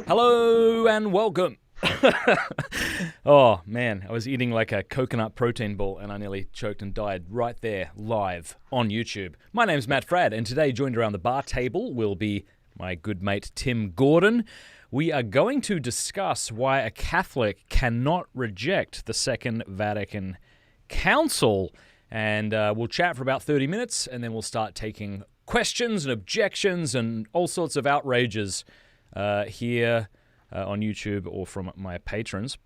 Hello and welcome. Oh man, I was eating like a coconut protein ball and I nearly choked and died right there live on YouTube. My name's Matt Fradd, and today joined around the bar table will be my good mate Tim Gordon. We are going to discuss why a Catholic cannot reject the Second Vatican Council, and we'll chat for about 30 minutes and then we'll start taking questions and objections and all sorts of outrages here on YouTube or from my patrons.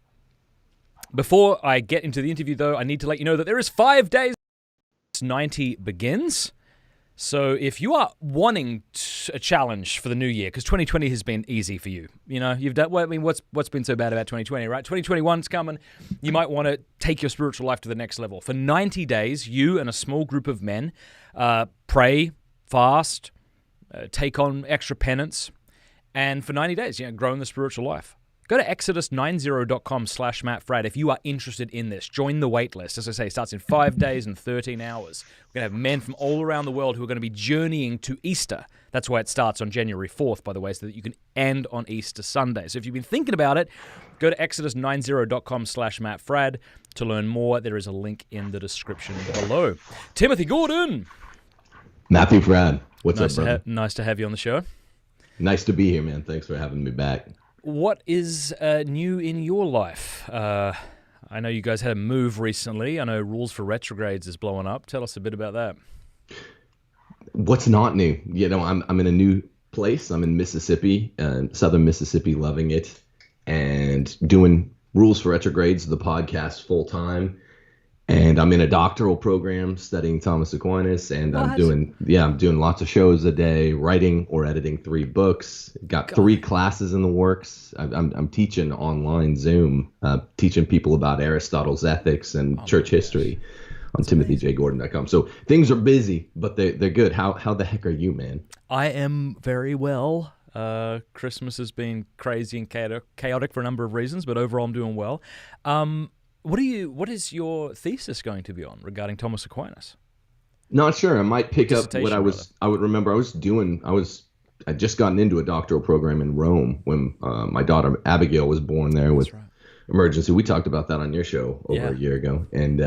Before I get into the interview, though, I need to let you know that there is 5 days 90 begins. So if you are wanting a challenge for the new year, because 2020 has been easy for you, you know, you've done. Well, I mean, what's been so bad about 2020, right? 2021's coming. You might want to take your spiritual life to the next level. For 90 days, you and a small group of men pray, fast, take on extra penance. And for 90 days, grow in the spiritual life. Go to exodus90.com/MattFradd if you are interested in this. Join the wait list. As I say, it starts in 5 days and 13 hours. We're going to have men from all around the world who are going to be journeying to Easter. That's why it starts on January 4th, by the way, so that you can end on Easter Sunday. So if you've been thinking about it, go to exodus90.com/MattFradd to learn more. There is a link in the description below. Timothy Gordon. Matthew Fradd. What's up, brother? Nice to have you on the show. Nice to be here, man. Thanks for having me back. What is new in your life? I know you guys had a move recently. I know rules for retrogrades is blowing up. Tell us a bit about that. What's not new? You know, I'm in a new place. I'm in Mississippi, southern Mississippi, loving it, and doing rules for retrogrades, the podcast full time. And I'm in a doctoral program studying Thomas Aquinas, and I'm doing lots of shows a day, writing or editing 3 books. Got 3 classes in the works. I'm teaching online Zoom, teaching people about Aristotle's ethics and church history on timothyjgordon.com. So things are busy, but they're good. How the heck are you, man? I am very well. Christmas has been crazy and chaotic for a number of reasons, but overall I'm doing well. What is your thesis going to be on regarding Thomas Aquinas? Not sure. I might pick up what I just gotten into a doctoral program in Rome when my daughter Abigail was born there with emergency. We talked about that on your show over a year ago. And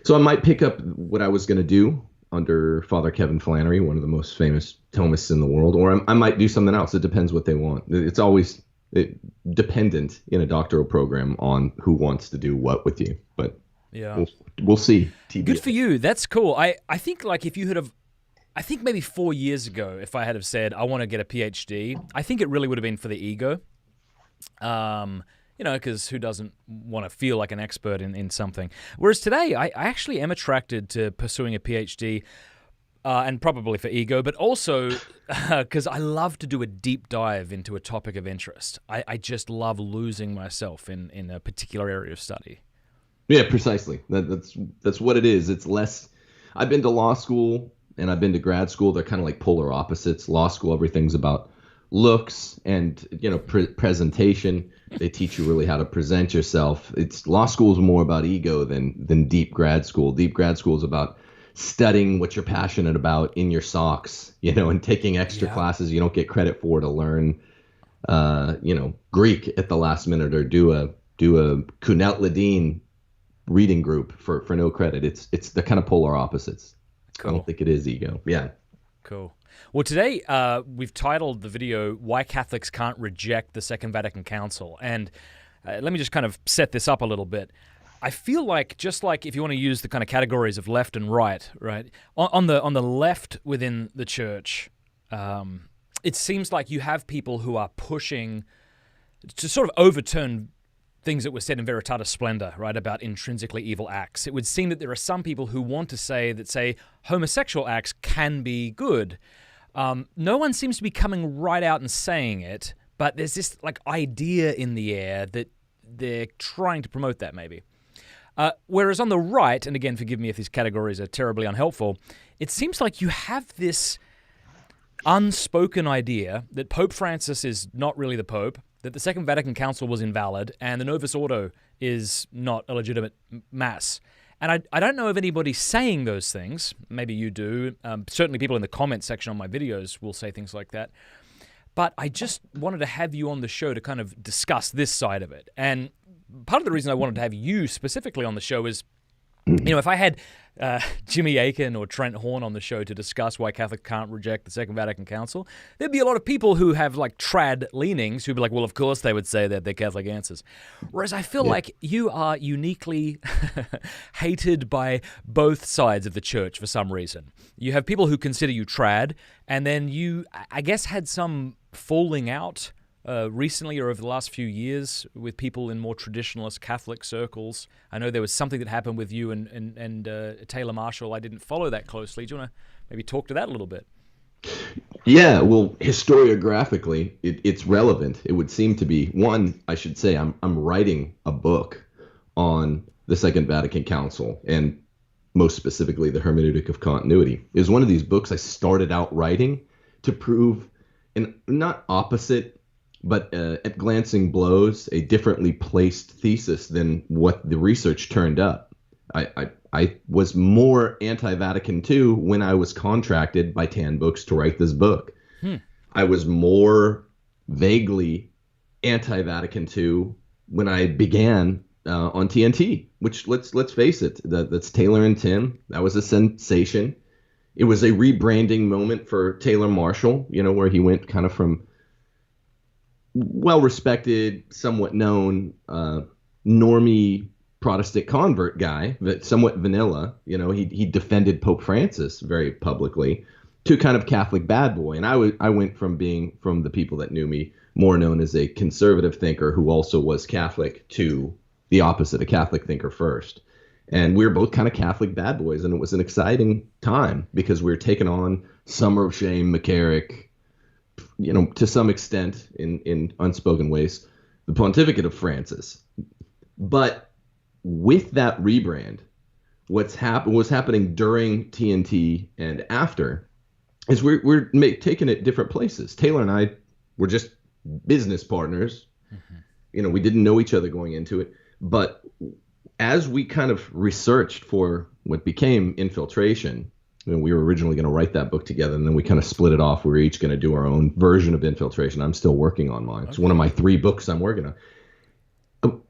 so I might pick up what I was going to do under Father Kevin Flannery, one of the most famous Thomists in the world, or I might do something else. It depends what they want. It's always dependent in a doctoral program on who wants to do what with you, but we'll see. TBS. Good for you. That's cool. I think like if you I think maybe 4 years ago, if I had have said I want to get a PhD, I think it really would have been for the ego. Because who doesn't want to feel like an expert in something? Whereas today, I actually am attracted to pursuing a PhD. And probably for ego, but also because I love to do a deep dive into a topic of interest. I just love losing myself in a particular area of study. Yeah, precisely. That's what it is. It's less. I've been to law school and I've been to grad school. They're kind of like polar opposites. Law school, everything's about looks and presentation. They teach you really how to present yourself. Law school is more about ego than deep grad school. Deep grad school is about studying what you're passionate about in your socks, and taking extra classes you don't get credit for to learn, Greek at the last minute, or do a Kunet Ladin reading group for no credit. It's the kind of polar opposites. Cool. I don't think it is ego. Yeah. Cool. Well, today we've titled the video "Why Catholics Can't Reject the Second Vatican Council," and let me just kind of set this up a little bit. I feel like, just like if you want to use the kind of categories of left and right, on the left within the church, it seems like you have people who are pushing to sort of overturn things that were said in Veritatis Splendor, right, about intrinsically evil acts. It would seem that there are some people who want to say homosexual acts can be good. No one seems to be coming right out and saying it, but there's this like idea in the air that they're trying to promote that maybe. Whereas on the right, and again, forgive me if these categories are terribly unhelpful, it seems like you have this unspoken idea that Pope Francis is not really the Pope, that the Second Vatican Council was invalid, and the Novus Ordo is not a legitimate mass. And I don't know of anybody saying those things. Maybe you do. Certainly people in the comments section on my videos will say things like that. but I just wanted to have you on the show to kind of discuss this side of it. And part of the reason I wanted to have you specifically on the show is, if I had Jimmy Akin or Trent Horn on the show to discuss why Catholics can't reject the Second Vatican Council, there'd be a lot of people who have like trad leanings who'd be like, well, of course they would say that they're Catholic answers. Whereas I feel like you are uniquely hated by both sides of the church for some reason. You have people who consider you trad, and then you, I guess, had some falling out recently or over the last few years with people in more traditionalist Catholic circles. I know there was something that happened with you and Taylor Marshall. I didn't follow that closely. Do you want to maybe talk to that a little bit? Yeah, well, historiographically, it's relevant. It would seem to be. One, I should say, I'm writing a book on the Second Vatican Council, and most specifically, the hermeneutic of continuity. It was one of these books I started out writing to prove, an not opposite, but at glancing blows, a differently placed thesis than what the research turned up. I was more anti-Vatican II when I was contracted by Tan Books to write this book. I was more vaguely anti-Vatican II when I began on TNT, which let's face it, that's Taylor and Tim. That was a sensation. It was a rebranding moment for Taylor Marshall, where he went kind of from well-respected, somewhat known, normie Protestant convert guy, but somewhat vanilla. He defended Pope Francis very publicly, to kind of Catholic bad boy. And I went from being, from the people that knew me, more known as a conservative thinker who also was Catholic, to the opposite, a Catholic thinker first. And we were both kind of Catholic bad boys, and it was an exciting time because we were taking on Summer of Shame, McCarrick, to some extent, in unspoken ways, the pontificate of Francis. But with that rebrand, what's happening during TNT and after is we're taking it different places. Taylor and I were just business partners. Mm-hmm. We didn't know each other going into it. But as we kind of researched for what became Infiltration, we were originally going to write that book together, and then we kind of split it off. We were each going to do our own version of Infiltration. I'm still working on mine. Okay. It's one of my 3 books I'm working on.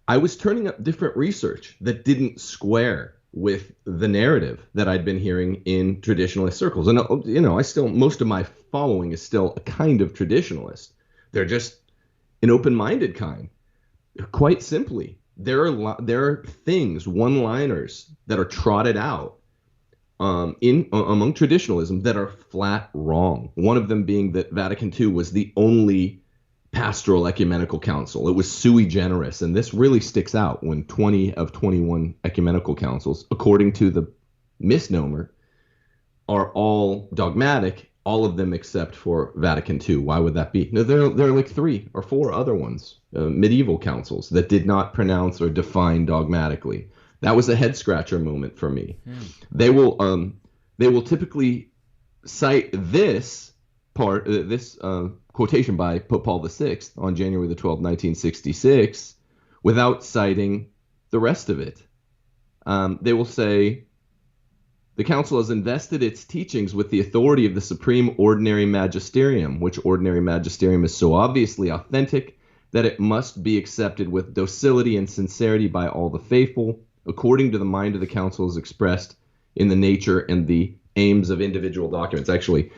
I was turning up different research that didn't square with the narrative that I'd been hearing in traditionalist circles. And, I still, most of my following is still a kind of traditionalist. They're just an open-minded kind. Quite simply, there are things, one-liners that are trotted out among traditionalism that are flat wrong. One of them being that Vatican II was the only pastoral ecumenical council. It was sui generis, and this really sticks out when 20 of 21 ecumenical councils, according to the misnomer, are all dogmatic, all of them except for Vatican II. Why would that be? No, there are like 3 or 4 other ones, medieval councils, that did not pronounce or define dogmatically. That was a head scratcher moment for me. They will typically cite this part, this quotation by Pope Paul VI on January the 12th, 1966, without citing the rest of it. They will say, the council has invested its teachings with the authority of the supreme ordinary magisterium, which ordinary magisterium is so obviously authentic that it must be accepted with docility and sincerity by all the faithful, according to the mind of the council is expressed in the nature and the aims of individual documents. Actually,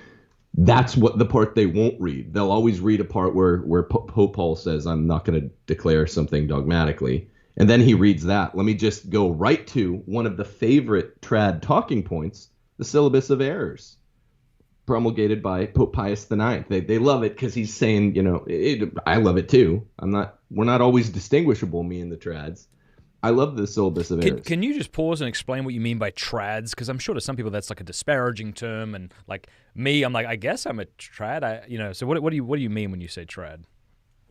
that's what the part they won't read. They'll always read a part where Pope Paul says, I'm not going to declare something dogmatically. And then he reads that. Let me just go right to one of the favorite trad talking points, the syllabus of errors, promulgated by Pope Pius IX. They love it because he's saying, I love it too. We're not always distinguishable, me and the trads. I love the syllabus of errors. Can you just pause and explain what you mean by trads? Because I'm sure to some people that's like a disparaging term, and like me, I'm like, I guess I'm a trad. So what do you mean when you say trad?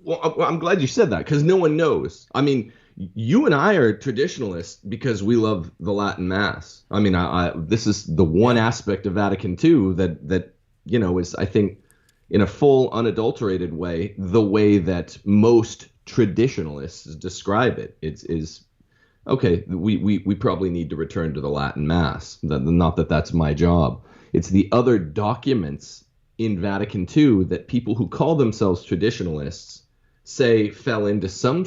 Well, I'm glad you said that, because no one knows. I mean, you and I are traditionalists because we love the Latin Mass. I mean, this is the one aspect of Vatican II that is, I think, in a full, unadulterated way, the way that most traditionalists describe it. It's okay, we probably need to return to the Latin Mass. Not that that's my job. It's the other documents in Vatican II that people who call themselves traditionalists say fell into some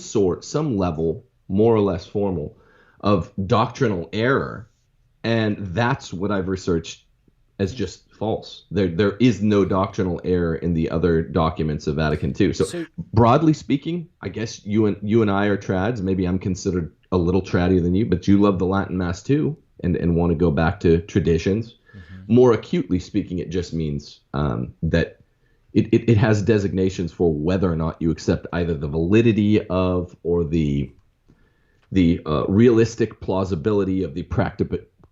level, more or less formal, of doctrinal error. And that's what I've researched as just false. There is no doctrinal error in the other documents of Vatican II. So broadly speaking, I guess you and I are trads. Maybe I'm considered a little traddier than you, but you love the Latin Mass too and want to go back to traditions. Mm-hmm. More acutely speaking, it just means that it has designations for whether or not you accept either the validity of or the realistic plausibility of the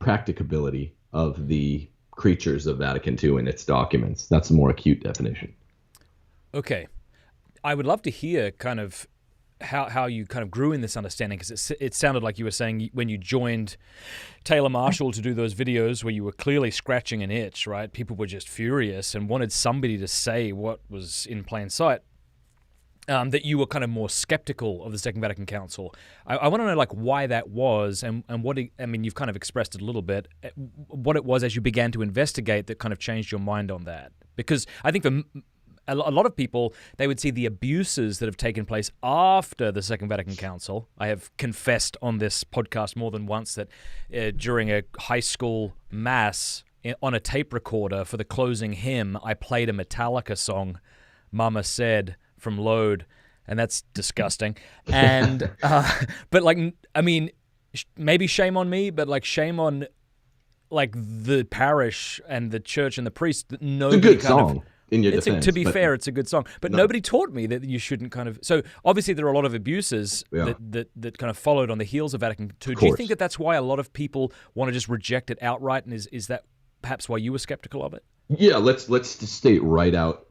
practicability of the creatures of Vatican II and its documents. That's a more acute definition. Okay. I would love to hear kind of how you kind of grew in this understanding, because it sounded like you were saying when you joined Taylor Marshall to do those videos where you were clearly scratching an itch, right? People were just furious and wanted somebody to say what was in plain sight. That you were kind of more skeptical of the Second Vatican Council. I want to know like why that was and what I mean, you've kind of expressed it a little bit, what it was as you began to investigate that kind of changed your mind on that. Because I think for a lot of people, they would see the abuses that have taken place after the Second Vatican Council. I have confessed on this podcast more than once that during a high school mass on a tape recorder for the closing hymn, I played a Metallica song, Mama Said, from Load, and that's disgusting. And but like, I mean, maybe shame on me, but like shame on like the parish and the church and the priest. That nobody it's a good song. In your defense, to be fair, it's a good song, but nobody taught me that you shouldn't kind of. So obviously there are a lot of abuses that kind of followed on the heels of Vatican II. Do you think that that's why a lot of people want to just reject it outright, and is that perhaps why you were skeptical of it? Yeah, let's just state right out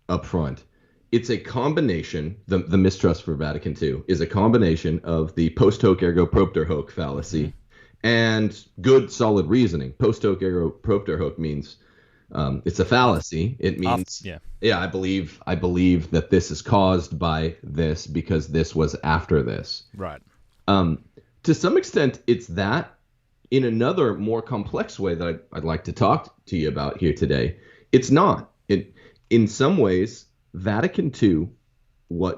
up front. It's a combination. The mistrust for Vatican II is a combination of the post hoc ergo propter hoc fallacy and good solid reasoning. Post hoc ergo propter hoc means. It's a fallacy. It means, I believe that this is caused by this because this was after this. Right. To some extent, it's that. In another more complex way that I'd like to talk to you about here today, it's not. In some ways, Vatican II,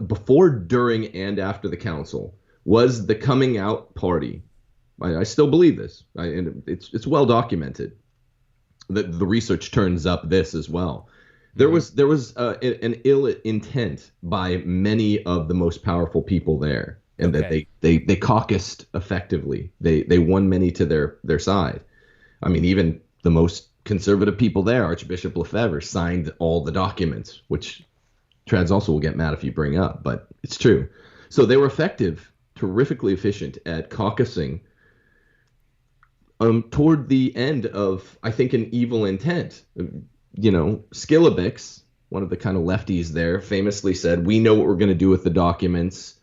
before, during, and after the council, was the coming out party. I still believe this, and it's well documented. The research turns up this as well. There was an ill intent by many of the most powerful people there, and that they caucused effectively. They won many to their side. I mean, even the most conservative people there, Archbishop Lefebvre, signed all the documents, which trads also will get mad if you bring up, but it's true. So they were effective, terrifically efficient at caucusing. Toward the end of, I think, an evil intent. Skilabix, one of the kind of lefties there, famously said, "We know what we're going to do with the documents.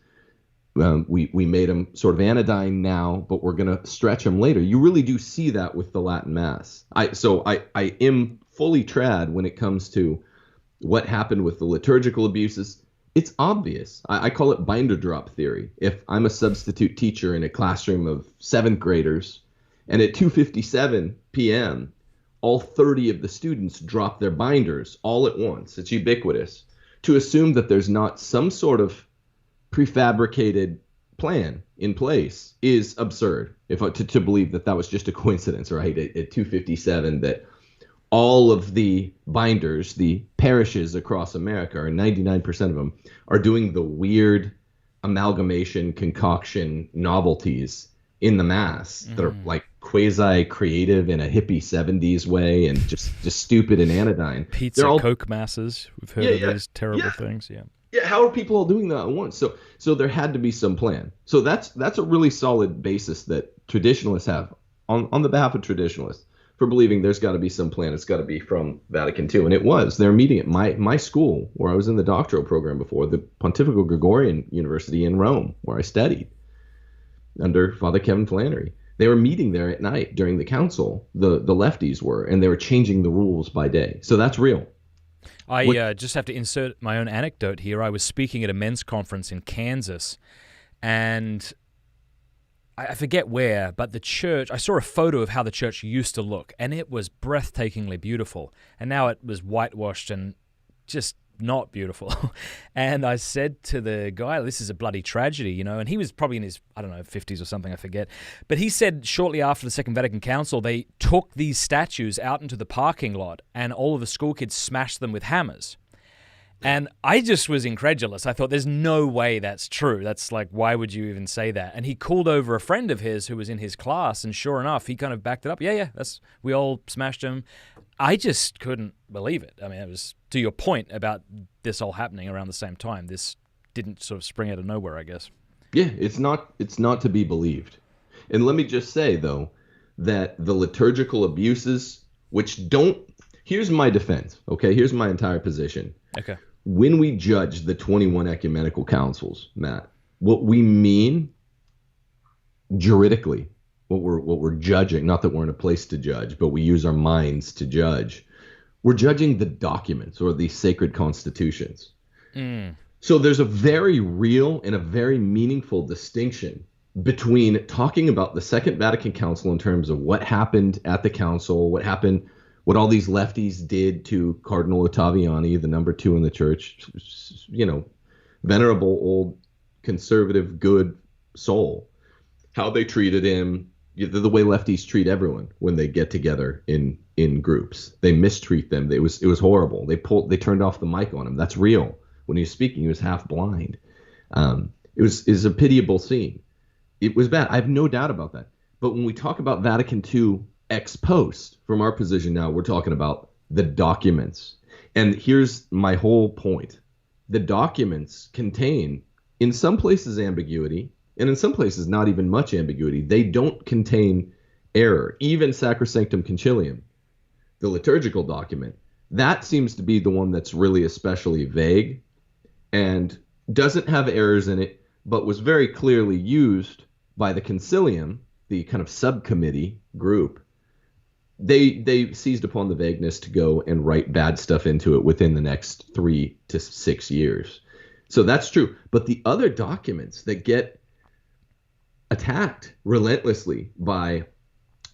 We made them sort of anodyne now, but we're going to stretch them later." You really do see that with the Latin Mass. I am fully trad when it comes to what happened with the liturgical abuses. It's obvious. I call it binder drop theory. If I'm a substitute teacher in a classroom of 7th graders, and at 2:57 p.m., all 30 of the students drop their binders all at once. It's ubiquitous. To assume that there's not some sort of prefabricated plan in place is absurd. To believe that was just a coincidence, right? At 2:57, that all of the binders, the parishes across America, or 99% of them, are doing the weird amalgamation, concoction novelties in the Mass that are like quasi-creative in a hippie 70s way and just stupid and anodyne. Pizza Coke masses. We've heard of those terrible things. Yeah, how are people all doing that at once? So there had to be some plan. So that's a really solid basis that traditionalists have on the behalf of traditionalists for believing there's got to be some plan. It's got to be from Vatican II. And it was. They're meeting at my school where I was in the doctoral program before, the Pontifical Gregorian University in Rome, where I studied under Father Kevin Flannery. They were meeting there at night during the council, the lefties were, and they were changing the rules by day. So that's real. I just have to insert my own anecdote here. I was speaking at a men's conference in Kansas, and I forget where, but the church, I saw a photo of how the church used to look, and it was breathtakingly beautiful. And now it was whitewashed and just not beautiful. And I said to the guy, this is a bloody tragedy, you know, and he was probably in his, I don't know, 50s or something, I forget. But he said shortly after the Second Vatican Council, they took these statues out into the parking lot and all of the school kids smashed them with hammers. And I just was incredulous. I thought, there's no way that's true. That's like, why would you even say that? And he called over a friend of his who was in his class, and sure enough, he kind of backed it up. Yeah, we all smashed them. I just couldn't believe it. I mean, it was to your point about this all happening around the same time. This didn't sort of spring out of nowhere, I guess. Yeah, it's not to be believed. And let me just say, though, that the liturgical abuses, which don't, here's my defense, okay? Here's my entire position. Okay. When we judge the 21 ecumenical councils, Matt, what we mean juridically, what we're judging, not that we're in a place to judge, but we use our minds to judge, we're judging the documents or the sacred constitutions. So there's a very real and a very meaningful distinction between talking about the Second Vatican Council in terms of what happened at the council, what all these lefties did to Cardinal Ottaviani, the number 2 in the church, you know, venerable, old, conservative, good soul, how they treated him, the way lefties treat everyone when they get together in groups. They mistreat them. It was horrible. They turned off the mic on him. That's real. When he was speaking, he was half blind. It was a pitiable scene. It was bad. I have no doubt about that. But when we talk about Vatican II ex post, from our position now, we're talking about the documents. And here's my whole point. The documents contain, in some places, ambiguity, and in some places, not even much ambiguity. They don't contain error, even Sacrosanctum Concilium, the liturgical document. That seems to be the one that's really especially vague and doesn't have errors in it, but was very clearly used by the Concilium, the kind of subcommittee group. They seized upon the vagueness to go and write bad stuff into it within the next 3 to 6 years. So that's true. But the other documents that get attacked relentlessly by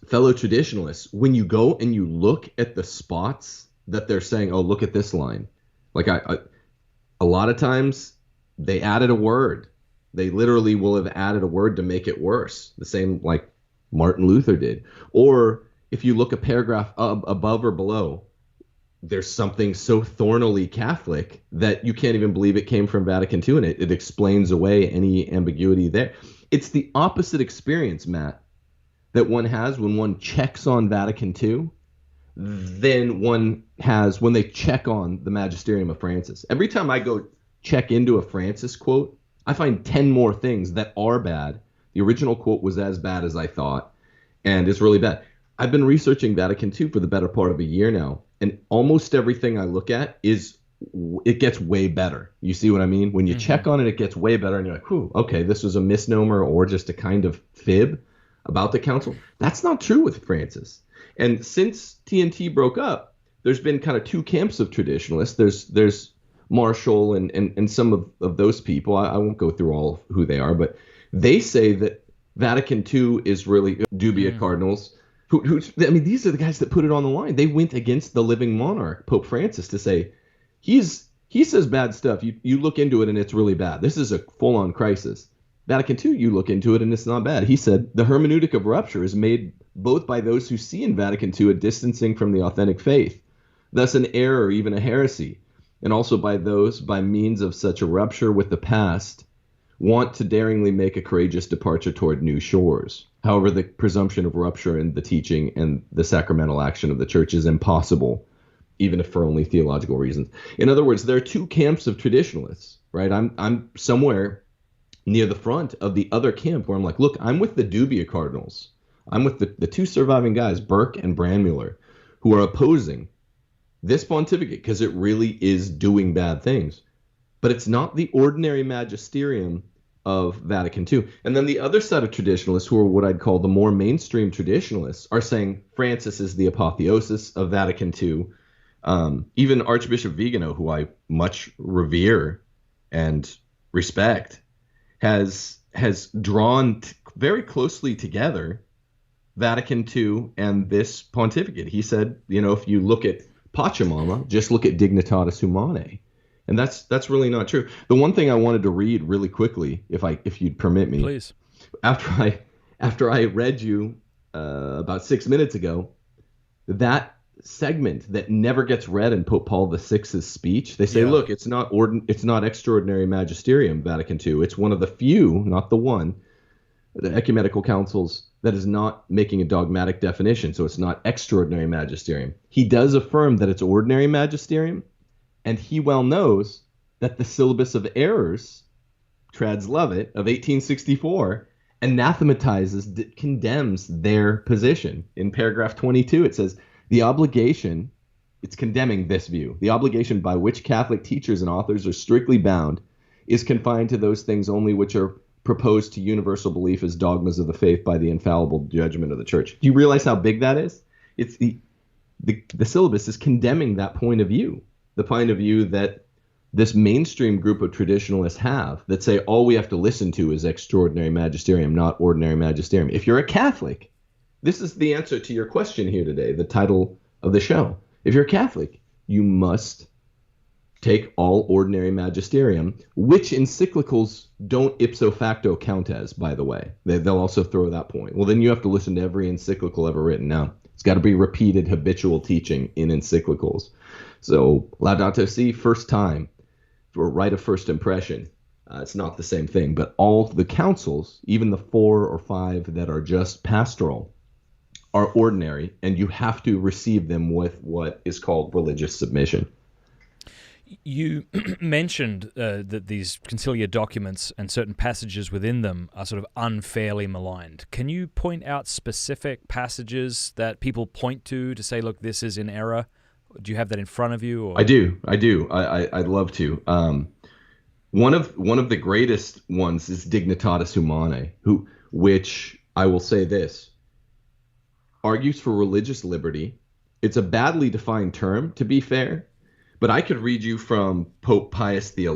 fellow traditionalists, when you go and you look at the spots that they're saying, oh, look at this line. Like a lot of times they added a word. They literally will have added a word to make it worse. The same like Martin Luther did. Or if you look a paragraph above or below, there's something so thornily Catholic that you can't even believe it came from Vatican II, and it explains away any ambiguity there. It's the opposite experience, Matt, that one has when one checks on Vatican II than one has when they check on the Magisterium of Francis. Every time I go check into a Francis quote, I find 10 more things that are bad. The original quote was as bad as I thought, and it's really bad. I've been researching Vatican II for the better part of a year now, and almost everything I look at it gets way better. You see what I mean? When you check on it, it gets way better, and you're like, whew, okay, this was a misnomer or just a kind of fib about the council. That's not true with Francis. And since TNT broke up, there's been kind of 2 camps of traditionalists. There's Marshall and some of those people. I won't go through all of who they are, but they say that Vatican II is really dubia cardinals. I mean, these are the guys that put it on the line. They went against the living monarch, Pope Francis, to say he says bad stuff. You look into it and it's really bad. This is a full-on crisis. Vatican II, you look into it and it's not bad. He said the hermeneutic of rupture is made both by those who see in Vatican II a distancing from the authentic faith, thus an error, even a heresy, and also by those, by means of such a rupture with the past, want to daringly make a courageous departure toward new shores. However, the presumption of rupture in the teaching and the sacramental action of the church is impossible, even if for only theological reasons. In other words, there are 2 camps of traditionalists, right? I'm somewhere near the front of the other camp where I'm like, look, I'm with the dubia cardinals. I'm with the 2 surviving guys, Burke and Brandmuller, who are opposing this pontificate because it really is doing bad things. But it's not the ordinary magisterium of Vatican II. And then the other set of traditionalists, who are what I'd call the more mainstream traditionalists, are saying Francis is the apotheosis of Vatican II. Even Archbishop Vigano, who I much revere and respect, has drawn very closely together, Vatican II and this pontificate. He said, if you look at Pachamama, just look at Dignitatis Humanae. And that's really not true. The one thing I wanted to read really quickly, if you'd permit me, Please. After I read you about 6 minutes ago, that segment that never gets read in Pope Paul VI's speech, they say, look, it's not extraordinary magisterium, Vatican II. It's one of the few, not the one, the ecumenical councils that is not making a dogmatic definition. So it's not extraordinary magisterium. He does affirm that it's ordinary magisterium, and he well knows that the Syllabus of Errors, trads love it, of 1864, anathematizes, condemns their position. In paragraph 22, it says, the obligation, it's condemning this view, the obligation by which Catholic teachers and authors are strictly bound is confined to those things only which are proposed to universal belief as dogmas of the faith by the infallible judgment of the church. Do you realize how big that is? It's the syllabus is condemning that point of view, the point of view that this mainstream group of traditionalists have, that say all we have to listen to is extraordinary magisterium, not ordinary magisterium. If you're a Catholic, this is the answer to your question here today, the title of the show. If you're a Catholic, you must take all ordinary magisterium, which encyclicals don't ipso facto count as, by the way. They'll also throw that point. Well, then you have to listen to every encyclical ever written. Now, it's got to be repeated habitual teaching in encyclicals. So Laudato Si, first time, for right of first impression. It's not the same thing, but all the councils, even the 4 or 5 that are just pastoral, are ordinary, and you have to receive them with what is called religious submission. You mentioned that these conciliar documents and certain passages within them are sort of unfairly maligned. Can you point out specific passages that people point to say, look, this is in error? Do you have that in front of you? Or? I do. I'd love to. One of the greatest ones is Dignitatis Humanae, which I will say this, argues for religious liberty. It's a badly defined term, to be fair, but I could read you from Pope Pius XI.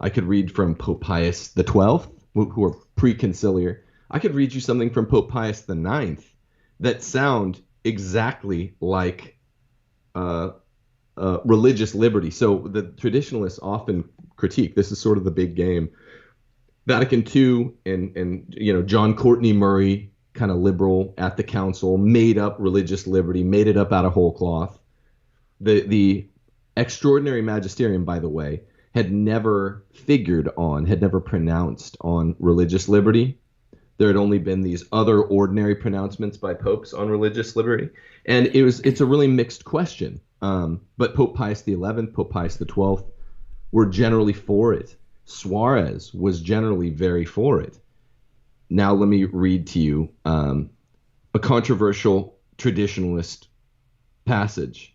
I could read from Pope Pius XII, who are pre-conciliar. I could read you something from Pope Pius IX that sound exactly like religious liberty. So the traditionalists often critique, this is sort of the big game, Vatican II and John Courtney Murray, kind of liberal at the council, made up religious liberty, made it up out of whole cloth. The extraordinary magisterium, by the way, had never pronounced on religious liberty. There had only been these other ordinary pronouncements by popes on religious liberty. And it's a really mixed question. But Pope Pius XI, Pope Pius XII were generally for it. Suarez was generally very for it. Now let me read to you a controversial traditionalist passage.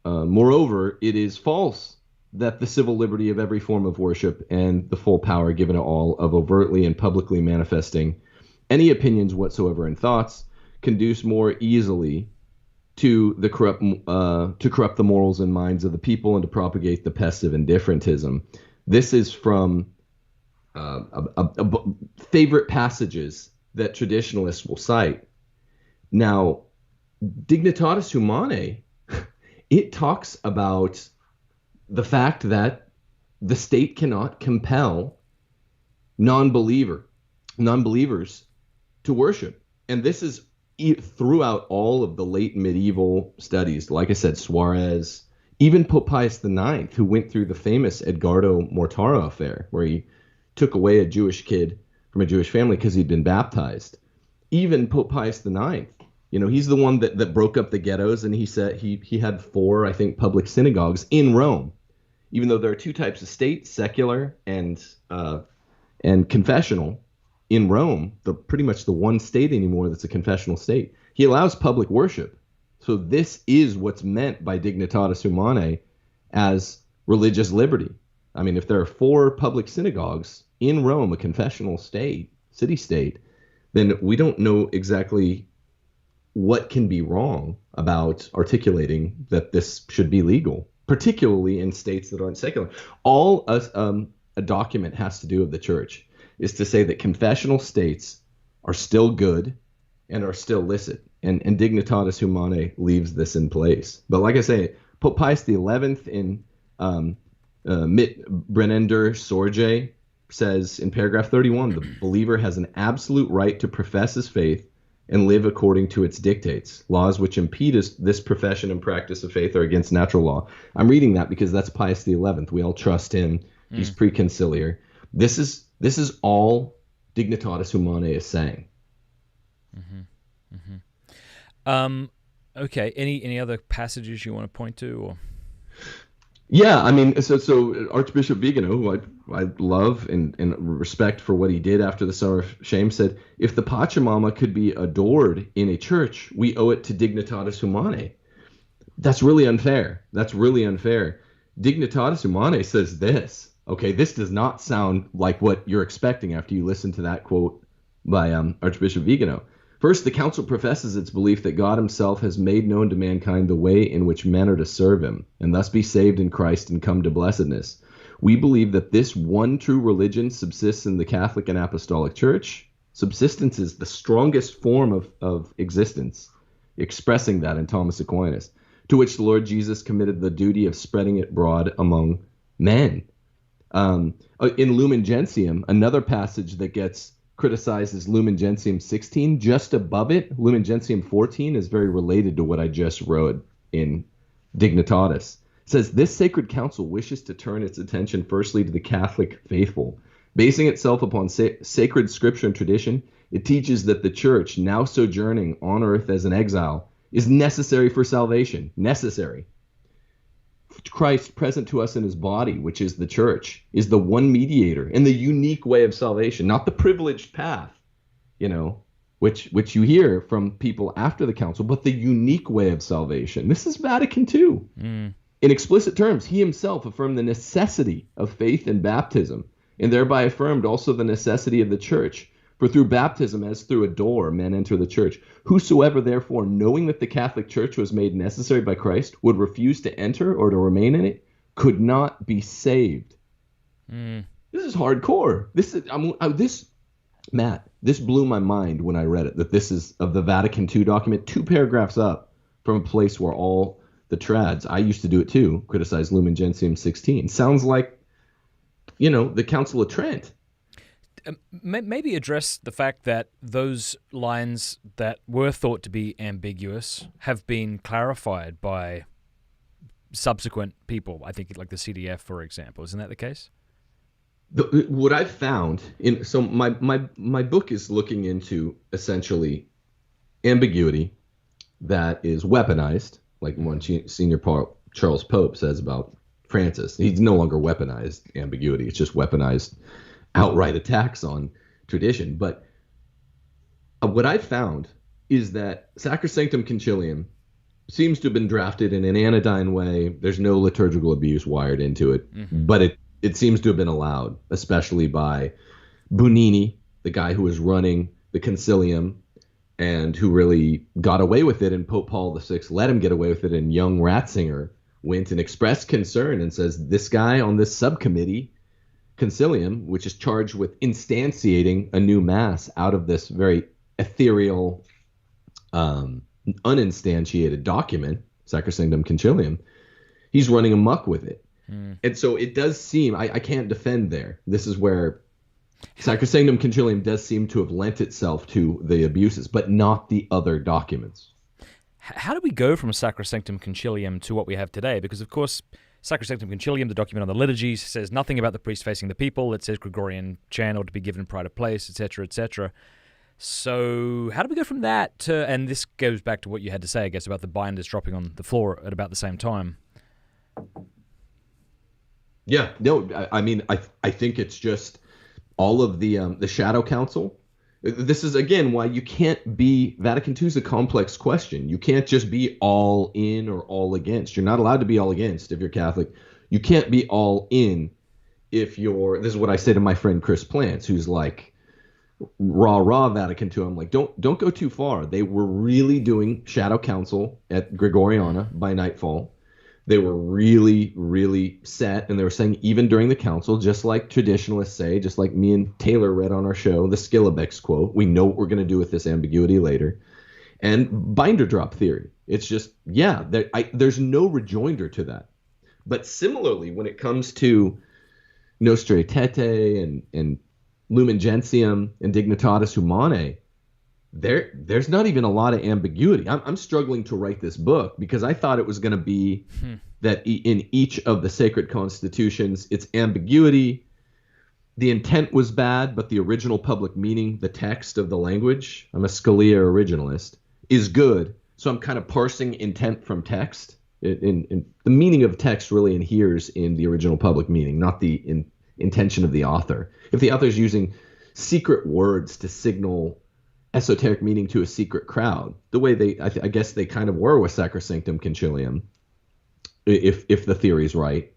Moreover, it is false that the civil liberty of every form of worship and the full power given to all of overtly and publicly manifesting any opinions whatsoever and thoughts conduce more easily to corrupt the morals and minds of the people and to propagate the pest of indifferentism. This is from favorite passages that traditionalists will cite. Now, Dignitatis Humanae, it talks about the fact that the state cannot compel non-believers to worship. And this is throughout all of the late medieval studies. Like I said, Suarez, even Pope Pius IX, who went through the famous Edgardo Mortara affair, where he took away a Jewish kid from a Jewish family because he'd been baptized. Even Pope Pius IX, he's the one that broke up the ghettos, and he said he had 4, I think, public synagogues in Rome. Even though there are 2 types of state, secular and confessional, in Rome, pretty much the one state anymore that's a confessional state. He allows public worship. So this is what's meant by Dignitatis Humanae as religious liberty. I mean, if there are 4 public synagogues in Rome, a confessional state, city-state, then we don't know exactly what can be wrong about articulating that this should be legal, particularly in states that aren't secular. All a document has to do with the church is to say that confessional states are still good and are still licit. And Dignitatis Humanae leaves this in place. But like I say, Pope Pius XI in Mit Brennender Sorge says in paragraph 31, the believer has an absolute right to profess his faith and live according to its dictates. Laws which impede this profession and practice of faith are against natural law. I'm reading that because that's Pius XI. We all trust him. He's preconciliar. This is all Dignitatis Humanae is saying. Okay. Any other passages you want to point to? Or? Yeah, I mean, so Archbishop Vigano, who I love and respect for what he did after the Summer of Shame, said, if the Pachamama could be adored in a church, we owe it to Dignitatis Humanae. That's really unfair. Dignitatis Humanae says this. Okay, this does not sound like what you're expecting after you listen to that quote by Archbishop Vigano. First, the council professes its belief that God himself has made known to mankind the way in which men are to serve him, and thus be saved in Christ and come to blessedness. We believe that this one true religion subsists in the Catholic and Apostolic Church. Subsistence is the strongest form of existence, expressing that in Thomas Aquinas, to which the Lord Jesus committed the duty of spreading it abroad among men. In Lumen Gentium, another passage that gets criticizes Lumen Gentium 16. Just above it, Lumen Gentium 14 is very related to what I just wrote in Dignitatis. It says, this sacred council wishes to turn its attention firstly to the Catholic faithful. Basing itself upon sacred scripture and tradition, it teaches that the church, now sojourning on earth as an exile, is necessary for salvation. Necessary. Christ, present to us in his body, which is the church, is the one mediator and the unique way of salvation, not the privileged path, which you hear from people after the council, but the unique way of salvation. This is Vatican II. In explicit terms, he himself affirmed the necessity of faith and baptism, and thereby affirmed also the necessity of the church. For through baptism, as through a door, men enter the church. Whosoever, therefore, knowing that the Catholic Church was made necessary by Christ, would refuse to enter or to remain in it, could not be saved. This is hardcore. This blew my mind when I read it, that this is of the Vatican II document, 2 paragraphs up from a place where all the trads, I used to do it too, criticize Lumen Gentium 16. Sounds like, the Council of Trent. Maybe address the fact that those lines that were thought to be ambiguous have been clarified by subsequent people. I think like the CDF, for example. Isn't that the case? What I've found my book is looking into essentially ambiguity that is weaponized, like one senior Charles Pope says about Francis. He's no longer weaponized ambiguity. It's just weaponized outright attacks on tradition. But what I've found is that Sacrosanctum Concilium seems to have been drafted in an anodyne way. There's no liturgical abuse wired into it, but it seems to have been allowed, especially by Bunini, the guy who was running the Concilium and who really got away with it, and Pope Paul VI let him get away with it, and young Ratzinger went and expressed concern and says, this guy on this subcommittee Concilium, which is charged with instantiating a new mass out of this very ethereal, uninstantiated document, Sacrosanctum Concilium, he's running amok with it. And so it does seem, I can't defend there. This is where Sacrosanctum Concilium does seem to have lent itself to the abuses, but not the other documents. How do we go from Sacrosanctum Concilium to what we have today? Because, of course, Sacrosanctum Concilium, the document on the liturgies, says nothing about the priest facing the people. It says Gregorian channel to be given pride of place, etc., etc. So how do we go from that to, and this goes back to what you had to say, I guess, about the binders dropping on the floor at about the same time. Yeah, no, I mean, I think it's just all of the shadow council. This is, again, why you can't be, Vatican II is a complex question. You can't just be all in or all against. You're not allowed to be all against if you're Catholic. You can't be all in if you're, this is what I say to my friend Chris Plants, who's like, rah Vatican II. I'm like, don't go too far. They were really doing shadow council at Gregoriana by nightfall. They were really, really set, and they were saying even during the council, just like traditionalists say, just like me and Taylor read on our show, the Skillebeck's quote, we know what we're going to do with this ambiguity later, and binder drop theory. It's just, yeah, there's no rejoinder to that. But similarly, when it comes to Nostra Aetate and Lumen Gentium and Dignitatis Humanae, there's not even a lot of ambiguity. I'm struggling to write this book because I thought it was going to be that in each of the sacred constitutions, it's ambiguity. The intent was bad, but the original public meaning, the text of the language, I'm a Scalia originalist, is good. So I'm kind of parsing intent from text. In the meaning of text really inheres in the original public meaning, not the intention of the author. If the author is using secret words to signal esoteric meaning to a secret crowd, the way I guess they kind of were with Sacrosanctum Concilium, if the theory is right,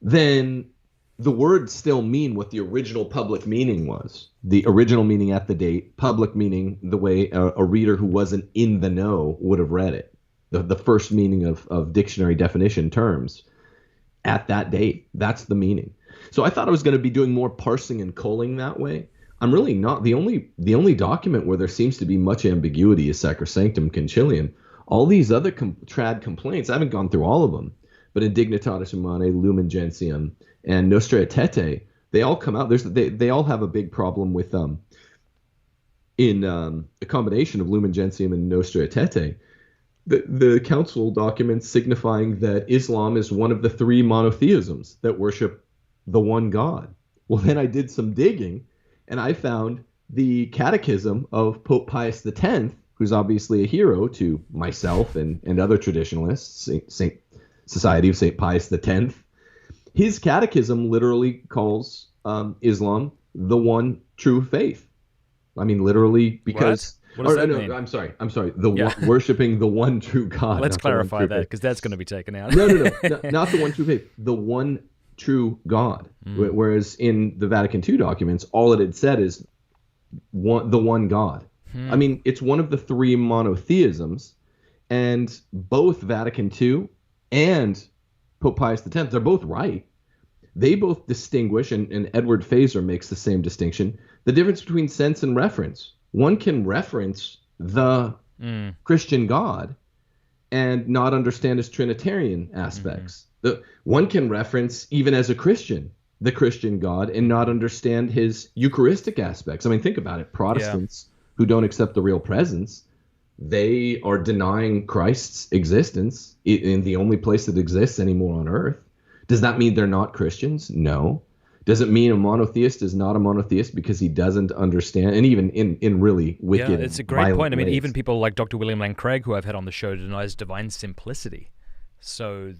then the words still mean what the original public meaning was. The original meaning at the date, public meaning the way a reader who wasn't in the know would have read it. The first meaning of dictionary definition terms at that date. That's the meaning. So I thought I was going to be doing more parsing and culling that way. I'm really not. The only document where there seems to be much ambiguity is Sacrosanctum Concilium. All these other trad complaints, I haven't gone through all of them, but in Dignitatis Humanae, Lumen Gentium, and Nostra Aetate, they all come out. They all have a big problem with in a combination of Lumen Gentium and Nostra Aetate. The council documents signifying that Islam is one of the three monotheisms that worship the one God. Well, then I did some digging, and I found the catechism of Pope Pius X, who's obviously a hero to myself and other traditionalists, Saint Society of St. Pius X. His catechism literally calls Islam the one true faith. I mean, literally, because... What does that mean? I'm sorry. Worshiping the one true God. Let's clarify that, because that's going to be taken out. No, not the one true faith. The one true God. Whereas in the Vatican II documents, all it had said is the one God. I mean, it's one of the three monotheisms, and both Vatican II and Pope Pius X, they're both right. They both distinguish, and Edward Fazer makes the same distinction, the difference between sense and reference. One can reference the Christian God and not understand his Trinitarian aspects. One can reference, even as a Christian, the Christian God and not understand his Eucharistic aspects. I mean, think about it. Protestants who don't accept the real presence, they are denying Christ's existence in the only place that exists anymore on earth. Does that mean they're not Christians? No. Does it mean a monotheist is not a monotheist because he doesn't understand? And even in really wicked, it's a great point. I mean, ways. even people like Dr. William Lane Craig, who I've had on the show, denies divine simplicity. So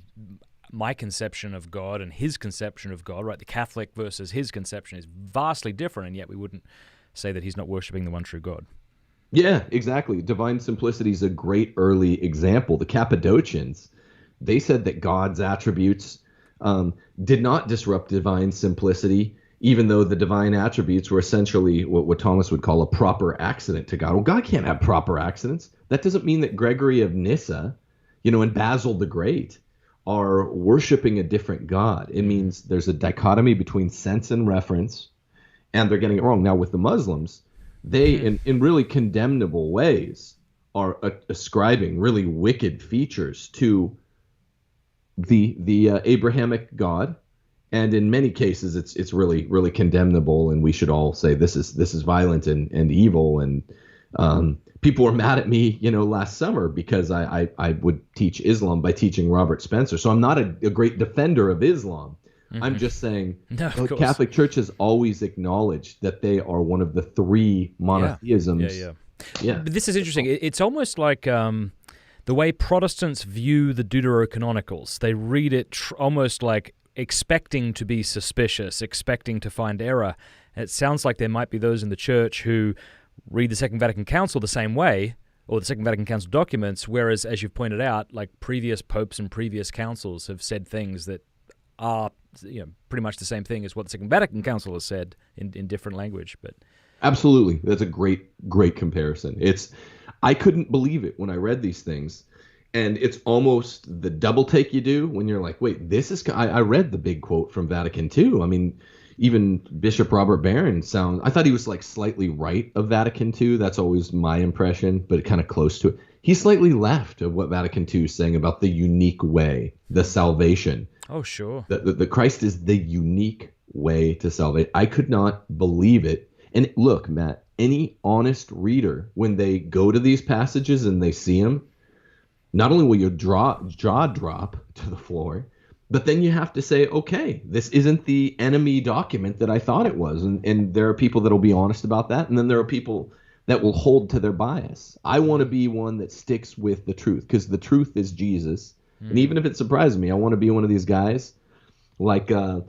my conception of God and his conception of God, right, the Catholic versus his conception is vastly different, and yet we wouldn't say that he's not worshiping the one true God. Yeah, exactly. Divine simplicity is a great early example. The Cappadocians, they said that God's attributes did not disrupt divine simplicity, even though the divine attributes were essentially what Thomas would call a proper accident to God. Well, God can't have proper accidents. That doesn't mean that Gregory of Nyssa, and Basil the Great are worshiping a different God. It means there's a dichotomy between sense and reference, and they're getting it wrong. Now, with the Muslims, they, in really condemnable ways, are ascribing really wicked features to the Abrahamic God, and in many cases it's really, really condemnable, and we should all say this is violent and evil. And people were mad at me, last summer because I would teach Islam by teaching Robert Spencer. So I'm not a great defender of Islam. I'm just saying the Catholic Church has always acknowledged that they are one of the three monotheisms. Yeah. But this is interesting. It's almost like the way Protestants view the Deuterocanonicals. They read it almost like expecting to be suspicious, expecting to find error. It sounds like there might be those in the church who read the Second Vatican Council the same way, or the Second Vatican Council documents, whereas, as you've pointed out, like previous popes and previous councils have said things that are pretty much the same thing as what the Second Vatican Council has said in different language. But absolutely, that's a great comparison. I couldn't believe it when I read these things, And it's almost the double take you do when you're like, wait, this is. I read the big quote from Vatican II. I mean, even Bishop Robert Barron I thought he was like slightly right of Vatican II. That's always my impression, but kind of close to it. He's slightly left of what Vatican II is saying about the unique way, the salvation. Oh, sure. The Christ is the unique way to salvate. I could not believe it. And look, Matt, any honest reader, when they go to these passages and they see them, not only will your jaw drop to the floor, but then you have to say, okay, this isn't the enemy document that I thought it was. And there are people that will be honest about that. And then there are people that will hold to their bias. I want to be one that sticks with the truth, because the truth is Jesus. And even if it surprises me, I want to be one of these guys like Antonio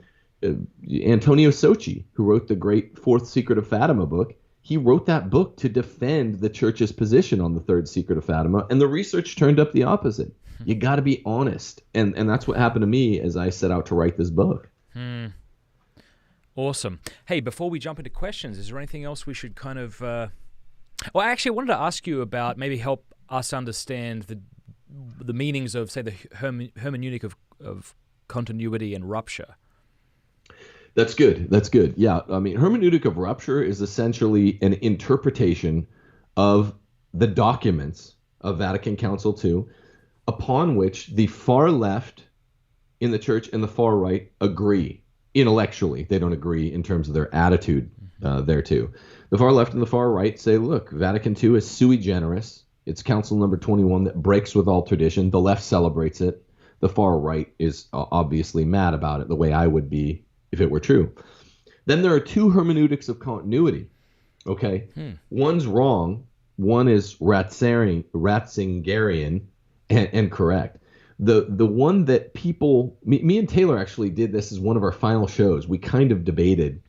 Sochi, who wrote the great Fourth Secret of Fatima book. He wrote that book to defend the church's position on the third secret of Fatima, and the research turned up the opposite. You got to be honest, and that's what happened to me as I set out to write this book. Awesome. Hey, before we jump into questions, is there anything else we should kind of... Well, actually, I wanted to ask you about, maybe help us understand the meanings of, say, the hermeneutic of continuity and rupture. That's good. That's good. Yeah. I mean, hermeneutic of rupture is essentially an interpretation of the documents of Vatican Council II, upon which the far left in the church and the far right agree intellectually. They don't agree in terms of their attitude thereto. The far left and the far right say, look, Vatican II is sui generis. It's Council number 21 that breaks with all tradition. The left celebrates it. The far right is obviously mad about it, the way I would be if it were true. Then there are two hermeneutics of continuity. Okay, one's wrong. One is Ratzingerian and correct. The one that people, me and Taylor actually did this as one of our final shows. We kind of debated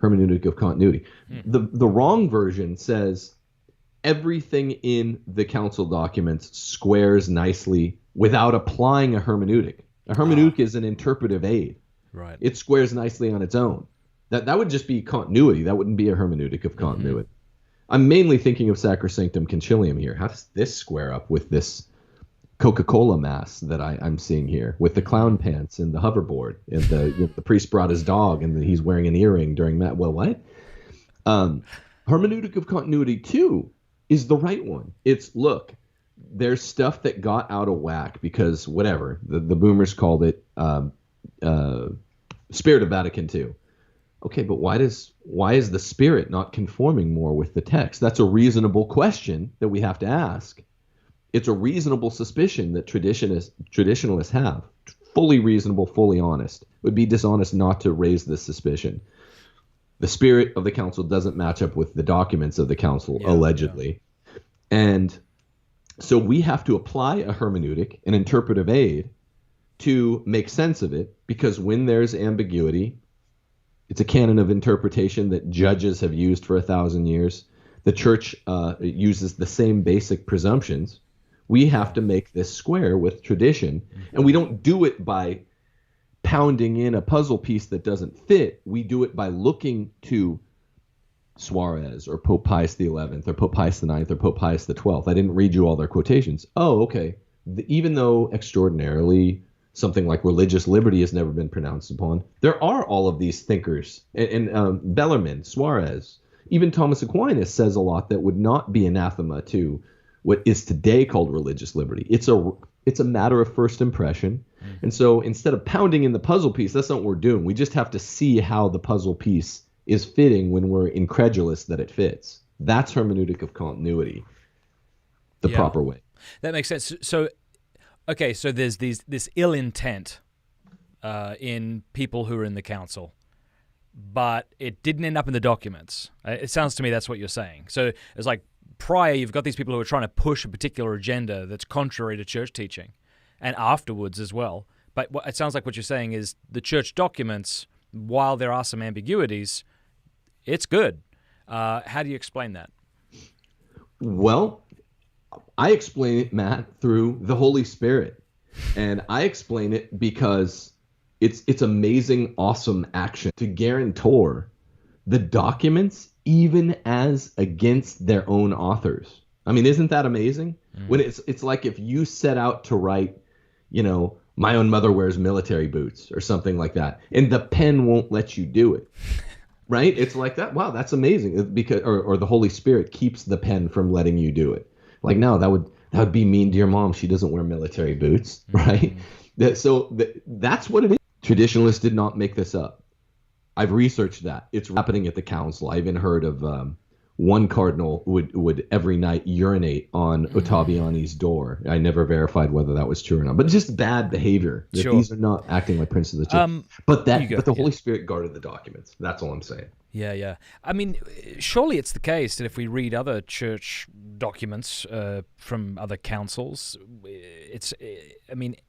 hermeneutic of continuity. The wrong version says everything in the council documents squares nicely without applying a hermeneutic. A hermeneutic is an interpretive aid. Right. It squares nicely on its own. That would just be continuity. That wouldn't be a hermeneutic of continuity. I'm mainly thinking of Sacrosanctum Concilium here. How does this square up with this Coca-Cola mass that I'm seeing here, with the clown pants and the hoverboard, and the priest brought his dog and he's wearing an earring during that? Well, what? Hermeneutic of continuity 2 is the right one. It's, look, there's stuff that got out of whack because whatever, the boomers called it Spirit of Vatican II. Okay, but why is the Spirit not conforming more with the text? That's a reasonable question that we have to ask. It's a reasonable suspicion that traditionalists have. Fully reasonable, fully honest. It would be dishonest not to raise this suspicion. The spirit of the council doesn't match up with the documents of the council, allegedly. Yeah. And so we have to apply a hermeneutic, an interpretive aid, to make sense of it, because when there's ambiguity, it's a canon of interpretation that judges have used for 1,000 years. The church uses the same basic presumptions. We have to make this square with tradition, and we don't do it by pounding in a puzzle piece that doesn't fit. We do it by looking to Suarez or Pope Pius XI or Pope Pius IX or Pope Pius XII. I didn't read you all their quotations. Oh, okay. Even though extraordinarily something like religious liberty has never been pronounced upon, there are all of these thinkers. And Bellarmine, Suarez, even Thomas Aquinas says a lot that would not be anathema to what is today called religious liberty. It's a matter of first impression. And so instead of pounding in the puzzle piece, that's not what we're doing. We just have to see how the puzzle piece is fitting when we're incredulous that it fits. That's hermeneutic of continuity, the proper way. That makes sense. So, okay, so there's this ill intent in people who are in the council, but it didn't end up in the documents. It sounds to me that's what you're saying. So it's like prior, you've got these people who are trying to push a particular agenda that's contrary to church teaching, and afterwards as well. But it sounds like what you're saying is the church documents, while there are some ambiguities, it's good. How do you explain that? Well, I explain it, Matt, through the Holy Spirit. And I explain it because it's amazing, awesome action to guarantor the documents even as against their own authors. I mean, isn't that amazing? When it's like if you set out to write, my own mother wears military boots or something like that, and the pen won't let you do it. Right? It's like that. Wow, that's amazing. Because or the Holy Spirit keeps the pen from letting you do it. Like, no, that would be mean to your mom. She doesn't wear military boots, right? That's what it is. Traditionalists did not make this up. I've researched that. It's happening at the council. I even heard of one cardinal would every night urinate on Ottaviani's door. I never verified whether that was true or not, but just bad behavior. Sure. These are not acting like princes of the church. But the Holy Spirit guarded the documents. That's all I'm saying. Yeah. I mean, surely it's the case that if we read other church documents from other councils,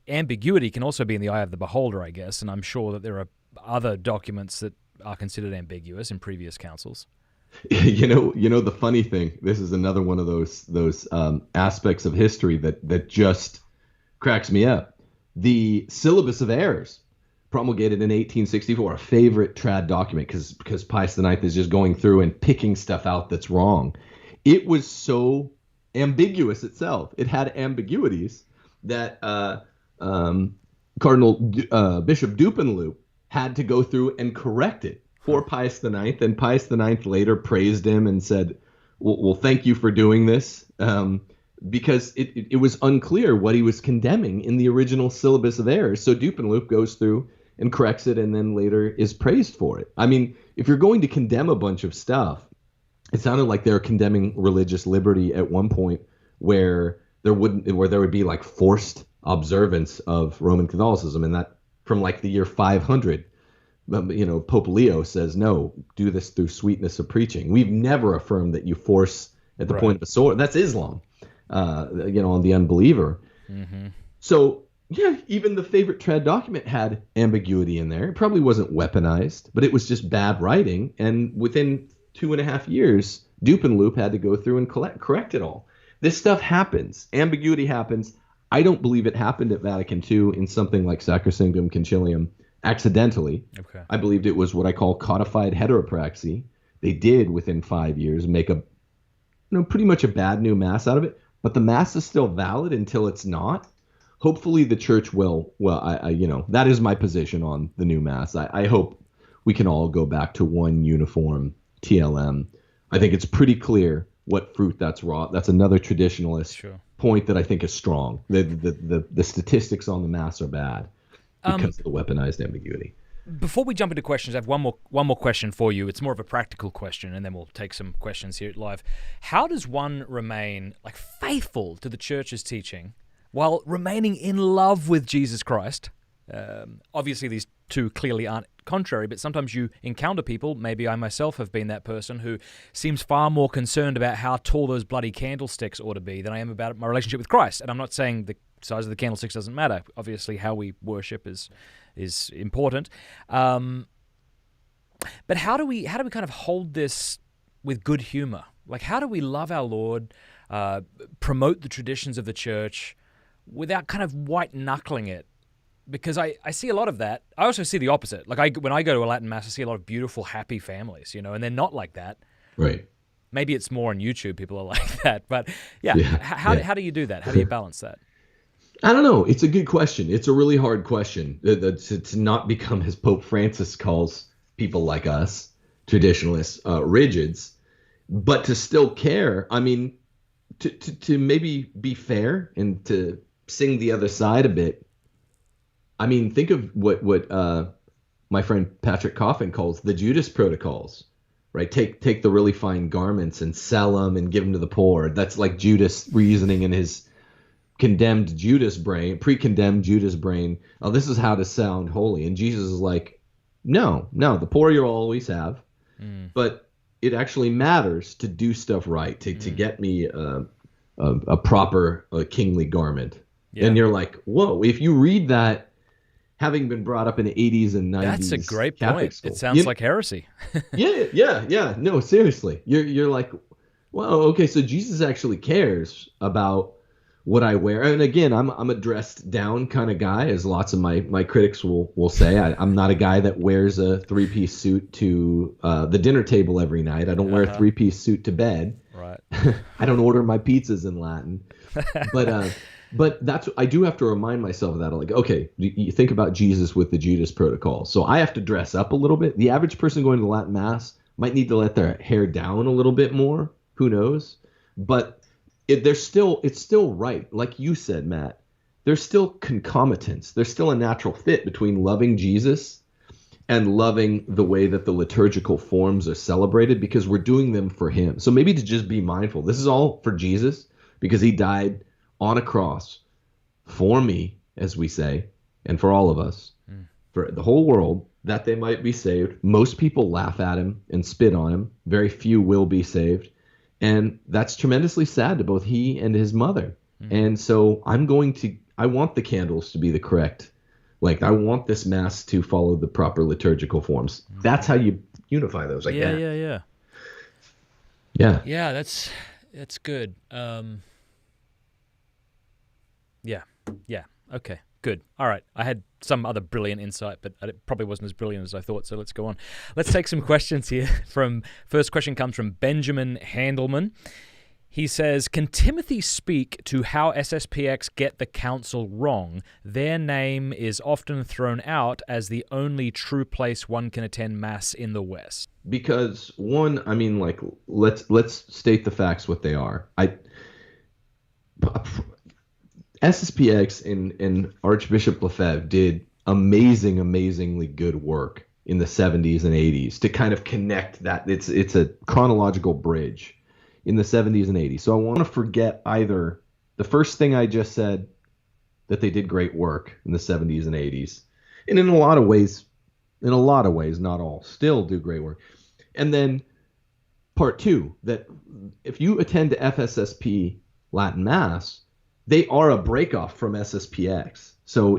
ambiguity can also be in the eye of the beholder, I guess, and I'm sure that there are other documents that are considered ambiguous in previous councils. The funny thing, this is another one of those aspects of history that just cracks me up. The Syllabus of Errors, promulgated in 1864, a favorite trad document because Pius IX is just going through and picking stuff out that's wrong. It was so ambiguous itself. It had ambiguities that Bishop Dupanloup had to go through and correct it for Pius IX, and Pius IX later praised him and said, well, thank you for doing this, because it was unclear what he was condemning in the original Syllabus of Errors. So Dupanloup goes through and corrects it and then later is praised for it. I mean, if you're going to condemn a bunch of stuff, it sounded like they were condemning religious liberty at one point where there would be like forced observance of Roman Catholicism, and that from like the year 500. Pope Leo says, no, do this through sweetness of preaching. We've never affirmed that you force at the point of a sword. That's Islam, on the unbeliever. Mm-hmm. So, yeah, even the favorite trad document had ambiguity in there. It probably wasn't weaponized, but it was just bad writing. And within 2.5 years, Dupanloup had to go through and correct it all. This stuff happens. Ambiguity happens. I don't believe it happened at Vatican II in something like Sacrosanctum Concilium accidentally. Okay. I believed it was what I call codified heteropraxy. They did within 5 years make pretty much a bad new mass out of it, but the mass is still valid until it's not. Hopefully the church will. Well, I that is my position on the new mass. I hope we can all go back to one uniform TLM. I think it's pretty clear what fruit that's wrought. That's another traditionalist point that I think is strong. The statistics on the mass are bad because of the weaponized ambiguity. Before we jump into questions, I have one more question for you. It's more of a practical question, and then we'll take some questions here live. How does one remain faithful to the church's teaching while remaining in love with Jesus Christ? Obviously, these two clearly aren't contrary, but sometimes you encounter people, maybe I myself have been that person, who seems far more concerned about how tall those bloody candlesticks ought to be than I am about my relationship with Christ. And I'm not saying the size of the candlesticks doesn't matter. Obviously, how we worship is important. But how do we kind of hold this with good humor? How do we love our Lord, promote the traditions of the church without kind of white-knuckling it? Because I see a lot of that. I also see the opposite. When I go to a Latin Mass, I see a lot of beautiful, happy families, and they're not like that. Right. Maybe it's more on YouTube people are like that. But, how do you do that? How do you balance that? I don't know. It's a good question. It's a really hard question to not become, as Pope Francis calls people like us, traditionalists, rigids, but to still care. I mean, to maybe be fair and to sing the other side a bit. I mean, think of what my friend Patrick Coffin calls the Judas protocols, right? Take the really fine garments and sell them and give them to the poor. That's like Judas reasoning in his pre-condemned Judas brain. Oh, this is how to sound holy. And Jesus is like, no, the poor you'll always have, but it actually matters to do stuff right, to get me a proper kingly garment. Yeah. And you're like, whoa, if you read that, having been brought up in the 80s and 90s. That's a great Catholic point. school, it sounds like heresy. Yeah. No, seriously. You're like, well, okay, so Jesus actually cares about what I wear. And again, I'm a dressed down kind of guy, as lots of my critics will say. I'm not a guy that wears a 3-piece suit to the dinner table every night. I don't wear a 3-piece suit to bed. Right. I don't order my pizzas in Latin. But that's, I do have to remind myself of that. Like, okay, you think about Jesus with the Judas protocol. So I have to dress up a little bit. The average person going to Latin Mass might need to let their hair down a little bit more. Who knows? But it's still right. Like you said, Matt, there's still concomitants. There's still a natural fit between loving Jesus and loving the way that the liturgical forms are celebrated, because we're doing them for him. So maybe to just be mindful. This is all for Jesus, because he died on a cross for me, as we say, and for all of us, for the whole world, that they might be saved. Most people laugh at him and spit on him. Very few will be saved. And that's tremendously sad to both he and his mother. And so I want the candles to be the correct, like, I want this Mass to follow the proper liturgical forms. That's how you unify those, I guess. Yeah. Yeah, that's good. Yeah. Okay, good. All right. I had some other brilliant insight, but it probably wasn't as brilliant as I thought, so let's go on. Let's take some questions here. First question comes from Benjamin Handelman. He says, can Timothy speak to how SSPX get the council wrong? Their name is often thrown out as the only true place one can attend Mass in the West. Because one, I mean, like, let's state the facts what they are. SSPX and Archbishop Lefebvre did amazingly good work in the 70s and 80s to kind of connect that. It's a chronological bridge in the 70s and 80s. So I want to forget either the first thing I just said, that they did great work in the 70s and 80s, and in a lot of ways, not all, still do great work. And then part two, that if you attend to FSSP Latin Mass, they are a breakoff from SSPX. So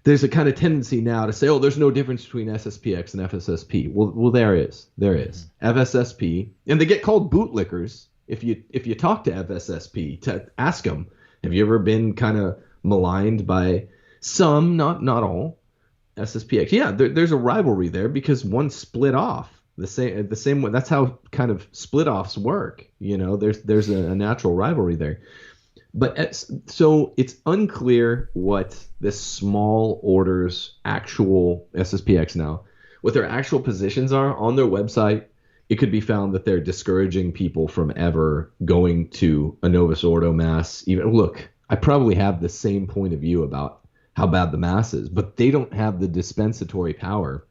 there's a kind of tendency now to say, oh, there's no difference between SSPX and FSSP. Well, there is. FSSP, and they get called bootlickers if you talk to FSSP to ask them, have you ever been kind of maligned by some, not all, SSPX? Yeah, there's a rivalry there because one split off the same way. That's how kind of split offs work. You know, there's a natural rivalry there. But so it's unclear what this small order's actual SSPX now, what their actual positions are on their website. It could be found that they're discouraging people from ever going to a Novus Ordo Mass. Even look, I probably have the same point of view about how bad the Mass is, but they don't have the dispensatory power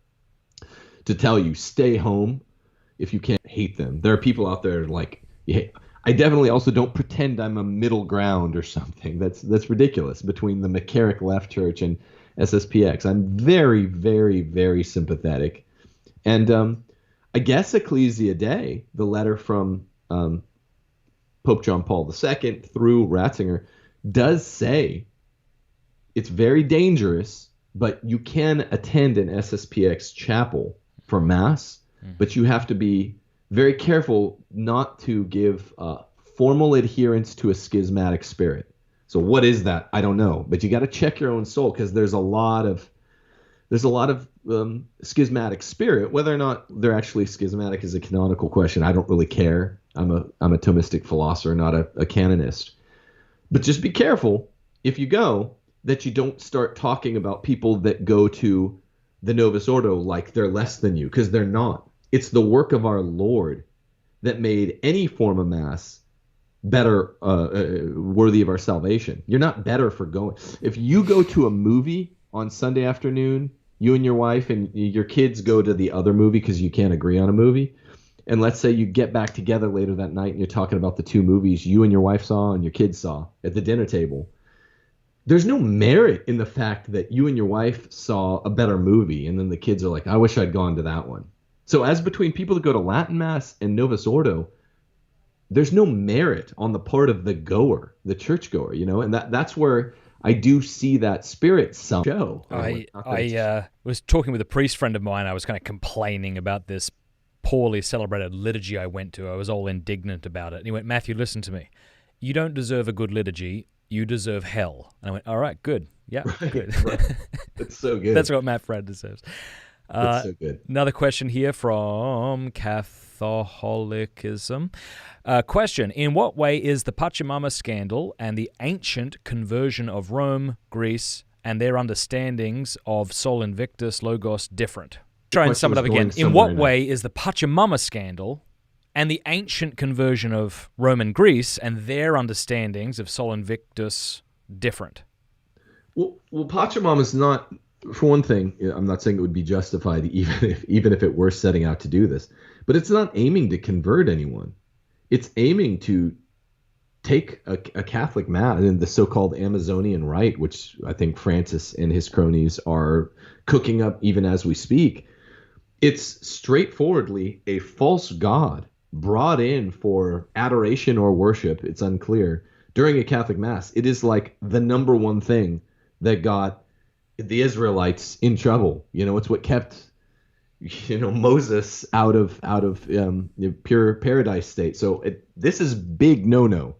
to tell you stay home if you can't hate them. There are people out there like, I definitely also don't pretend I'm a middle ground or something. That's ridiculous between the McCarrick Left Church and SSPX. I'm very, very, very sympathetic. And I guess Ecclesia Dei, the letter from Pope John Paul II through Ratzinger, does say it's very dangerous, but you can attend an SSPX chapel for Mass, but you have to be very careful not to give formal adherence to a schismatic spirit. So what is that? I don't know, but you got to check your own soul, because there's a lot of schismatic spirit. Whether or not they're actually schismatic is a canonical question. I don't really care. I'm a Thomistic philosopher, not a canonist. But just be careful if you go that you don't start talking about people that go to the Novus Ordo like they're less than you, because they're not. It's the work of our Lord that made any form of Mass better, worthy of our salvation. You're not better for going. If you go to a movie on Sunday afternoon, you and your wife and your kids go to the other movie because you can't agree on a movie, and let's say you get back together later that night and you're talking about the two movies you and your wife saw and your kids saw at the dinner table, there's no merit in the fact that you and your wife saw a better movie and then the kids are like, I wish I'd gone to that one. So as between people that go to Latin Mass and Novus Ordo, there's no merit on the part of the goer, the churchgoer, you know, and that's where I do see that spirit show. I was talking with a priest friend of mine. I was kind of complaining about this poorly celebrated liturgy I went to. I was all indignant about it. And he went, Matthew, listen to me. You don't deserve a good liturgy. You deserve hell. And I went, all right, good. Yeah, right, good. Right. That's so good. That's what Matt Frad deserves. That's so good. Another question here from Kath Catholicism. Question: in what way is the Pachamama scandal and the ancient conversion of Rome, Greece, and their understandings of Sol Invictus, Logos different? Try and sum it up again. In what way is the Pachamama scandal and the ancient conversion of Rome and Greece and their understandings of Sol Invictus different? Well, Pachamama's not, for one thing, I'm not saying it would be justified even if it were setting out to do this, but it's not aiming to convert anyone. It's aiming to take a Catholic mass and the so-called Amazonian rite, which I think Francis and his cronies are cooking up even as we speak. It's straightforwardly a false god brought in for adoration or worship, it's unclear, during a Catholic mass. It is like the number one thing that got the Israelites in trouble. It's what kept Moses out of pure paradise state. So this is big no-no.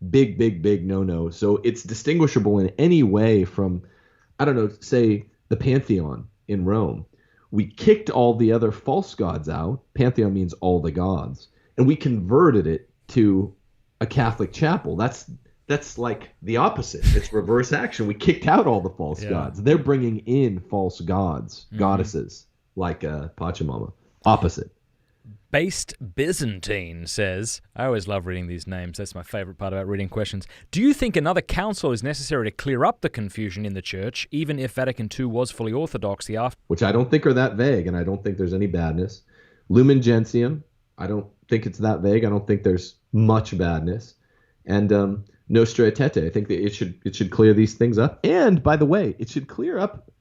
Big no-no. So it's distinguishable in any way from, I don't know, say the Pantheon in Rome. We kicked all the other false gods out. Pantheon means all the gods. And we converted it to a Catholic chapel. That's like the opposite. It's reverse action. We kicked out all the false gods. They're bringing in false gods, goddesses, like Pachamama. Opposite. Based Byzantine says, I always love reading these names. That's my favorite part about reading questions. Do you think another council is necessary to clear up the confusion in the church, even if Vatican II was fully orthodox? Which I don't think are that vague, and I don't think there's any badness. Lumen Gentium, I don't think it's that vague. I don't think there's much badness. And Nostra Aetate, I think that it should clear these things up. And, by the way, it should clear up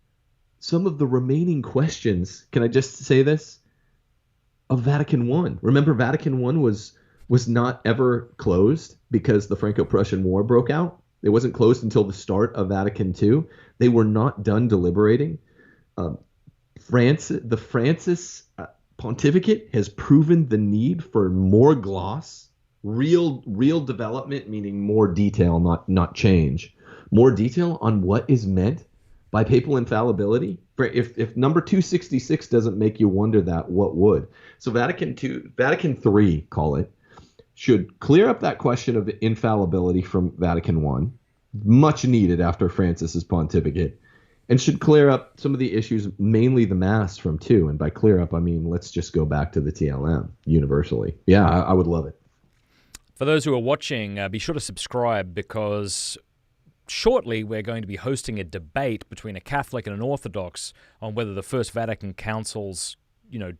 some of the remaining questions. Can I just say this? Of Vatican I. Remember, Vatican I was not ever closed because the Franco-Prussian War broke out. It wasn't closed until the start of Vatican II. They were not done deliberating. The Francis pontificate has proven the need for more gloss, real development, meaning more detail, not change. More detail on what is meant by papal infallibility. If number 266 doesn't make you wonder that, what would? So Vatican III, call it, should clear up that question of infallibility from Vatican I, much needed after Francis's pontificate, and should clear up some of the issues, mainly the Mass, from II. And by clear up, I mean let's just go back to the TLM universally. Yeah, I would love it. For those who are watching, be sure to subscribe, because shortly we're going to be hosting a debate between a Catholic and an Orthodox on whether the First Vatican Council's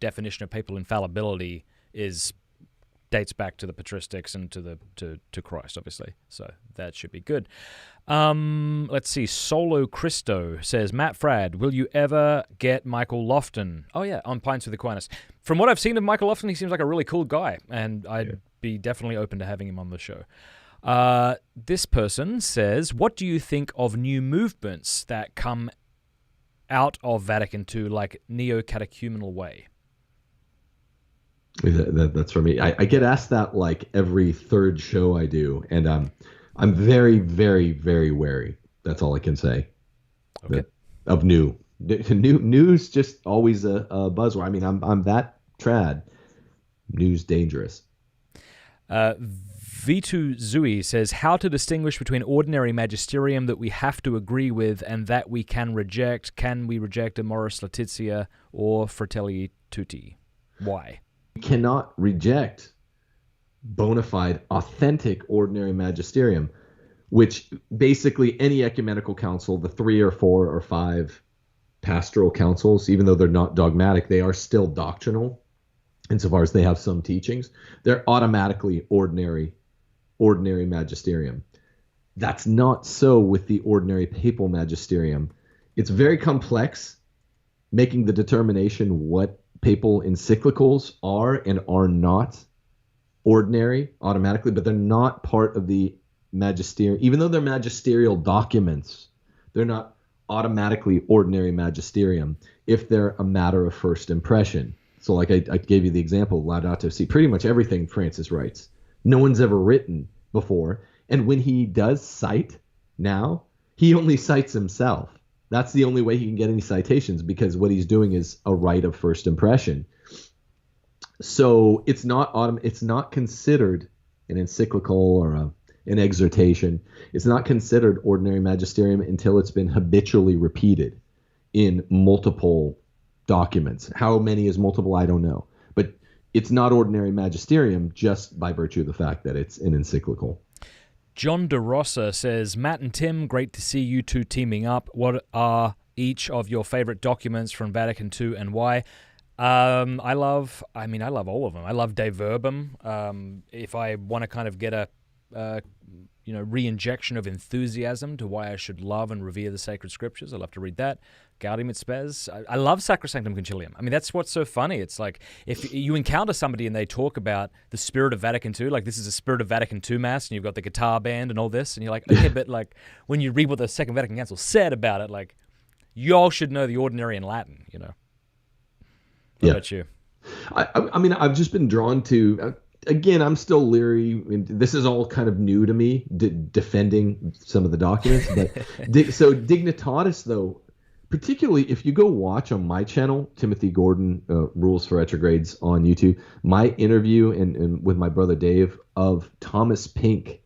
definition of papal infallibility dates back to the patristics and to Christ, obviously. So that should be good. Let's see. Solo Christo says, Matt Frad, will you ever get Michael Lofton? Oh yeah, on Pints with Aquinas. From what I've seen of Michael Lofton, he seems like a really cool guy, and I'd be definitely open to having him on the show. This person says, what do you think of new movements that come out of Vatican II, like neo-catechumenal way? That's for me. I get asked that like every third show I do, and I'm very, very, very wary. That's all I can say. Okay. Of new. News just always a buzzword. I mean, I'm that trad. News dangerous. Vitu Zui says, how to distinguish between ordinary magisterium that we have to agree with and that we can reject. Can we reject Amoris Laetitia or Fratelli Tutti? Why? We cannot reject bona fide, authentic ordinary magisterium, which basically any ecumenical council, the 3 or 4 or 5 pastoral councils, even though they're not dogmatic, they are still doctrinal insofar as they have some teachings. They're automatically ordinary magisterium. That's not so with the ordinary papal magisterium. It's very complex, making the determination what papal encyclicals are and are not ordinary automatically, but they're not part of the magisterium. Even though they're magisterial documents, they're not automatically ordinary magisterium if they're a matter of first impression. So like I gave you the example of Laudato Si. Pretty much everything Francis writes, no one's ever written before. And when he does cite now, he only cites himself. That's the only way he can get any citations, because what he's doing is a right of first impression. So it's not considered an encyclical or an exhortation. It's not considered ordinary magisterium until it's been habitually repeated in multiple documents. How many is multiple, I don't know. But it's not ordinary magisterium just by virtue of the fact that it's an encyclical. John DeRossa says, Matt and Tim, great to see you two teaming up. What are each of your favorite documents from Vatican II and why? I love all of them. I love De Verbum. If I want to kind of get a re-injection of enthusiasm to why I should love and revere the sacred scriptures, I love to read that. Gaudium et Spes. I love Sacrosanctum Concilium. I mean, that's what's so funny. It's like if you encounter somebody and they talk about the spirit of Vatican II, like this is a spirit of Vatican II Mass, and you've got the guitar band and all this, and you're like, okay, but like when you read what the Second Vatican Council said about it, like y'all should know the ordinary in Latin, you know. What about you? I mean, I've just been drawn to. Again, I'm still leery. This is all kind of new to me, defending some of the documents. But so Dignitatis, though, particularly if you go watch on my channel, Timothy Gordon, Rules for Retrogrades on YouTube, my interview and with my brother Dave of Thomas Pink,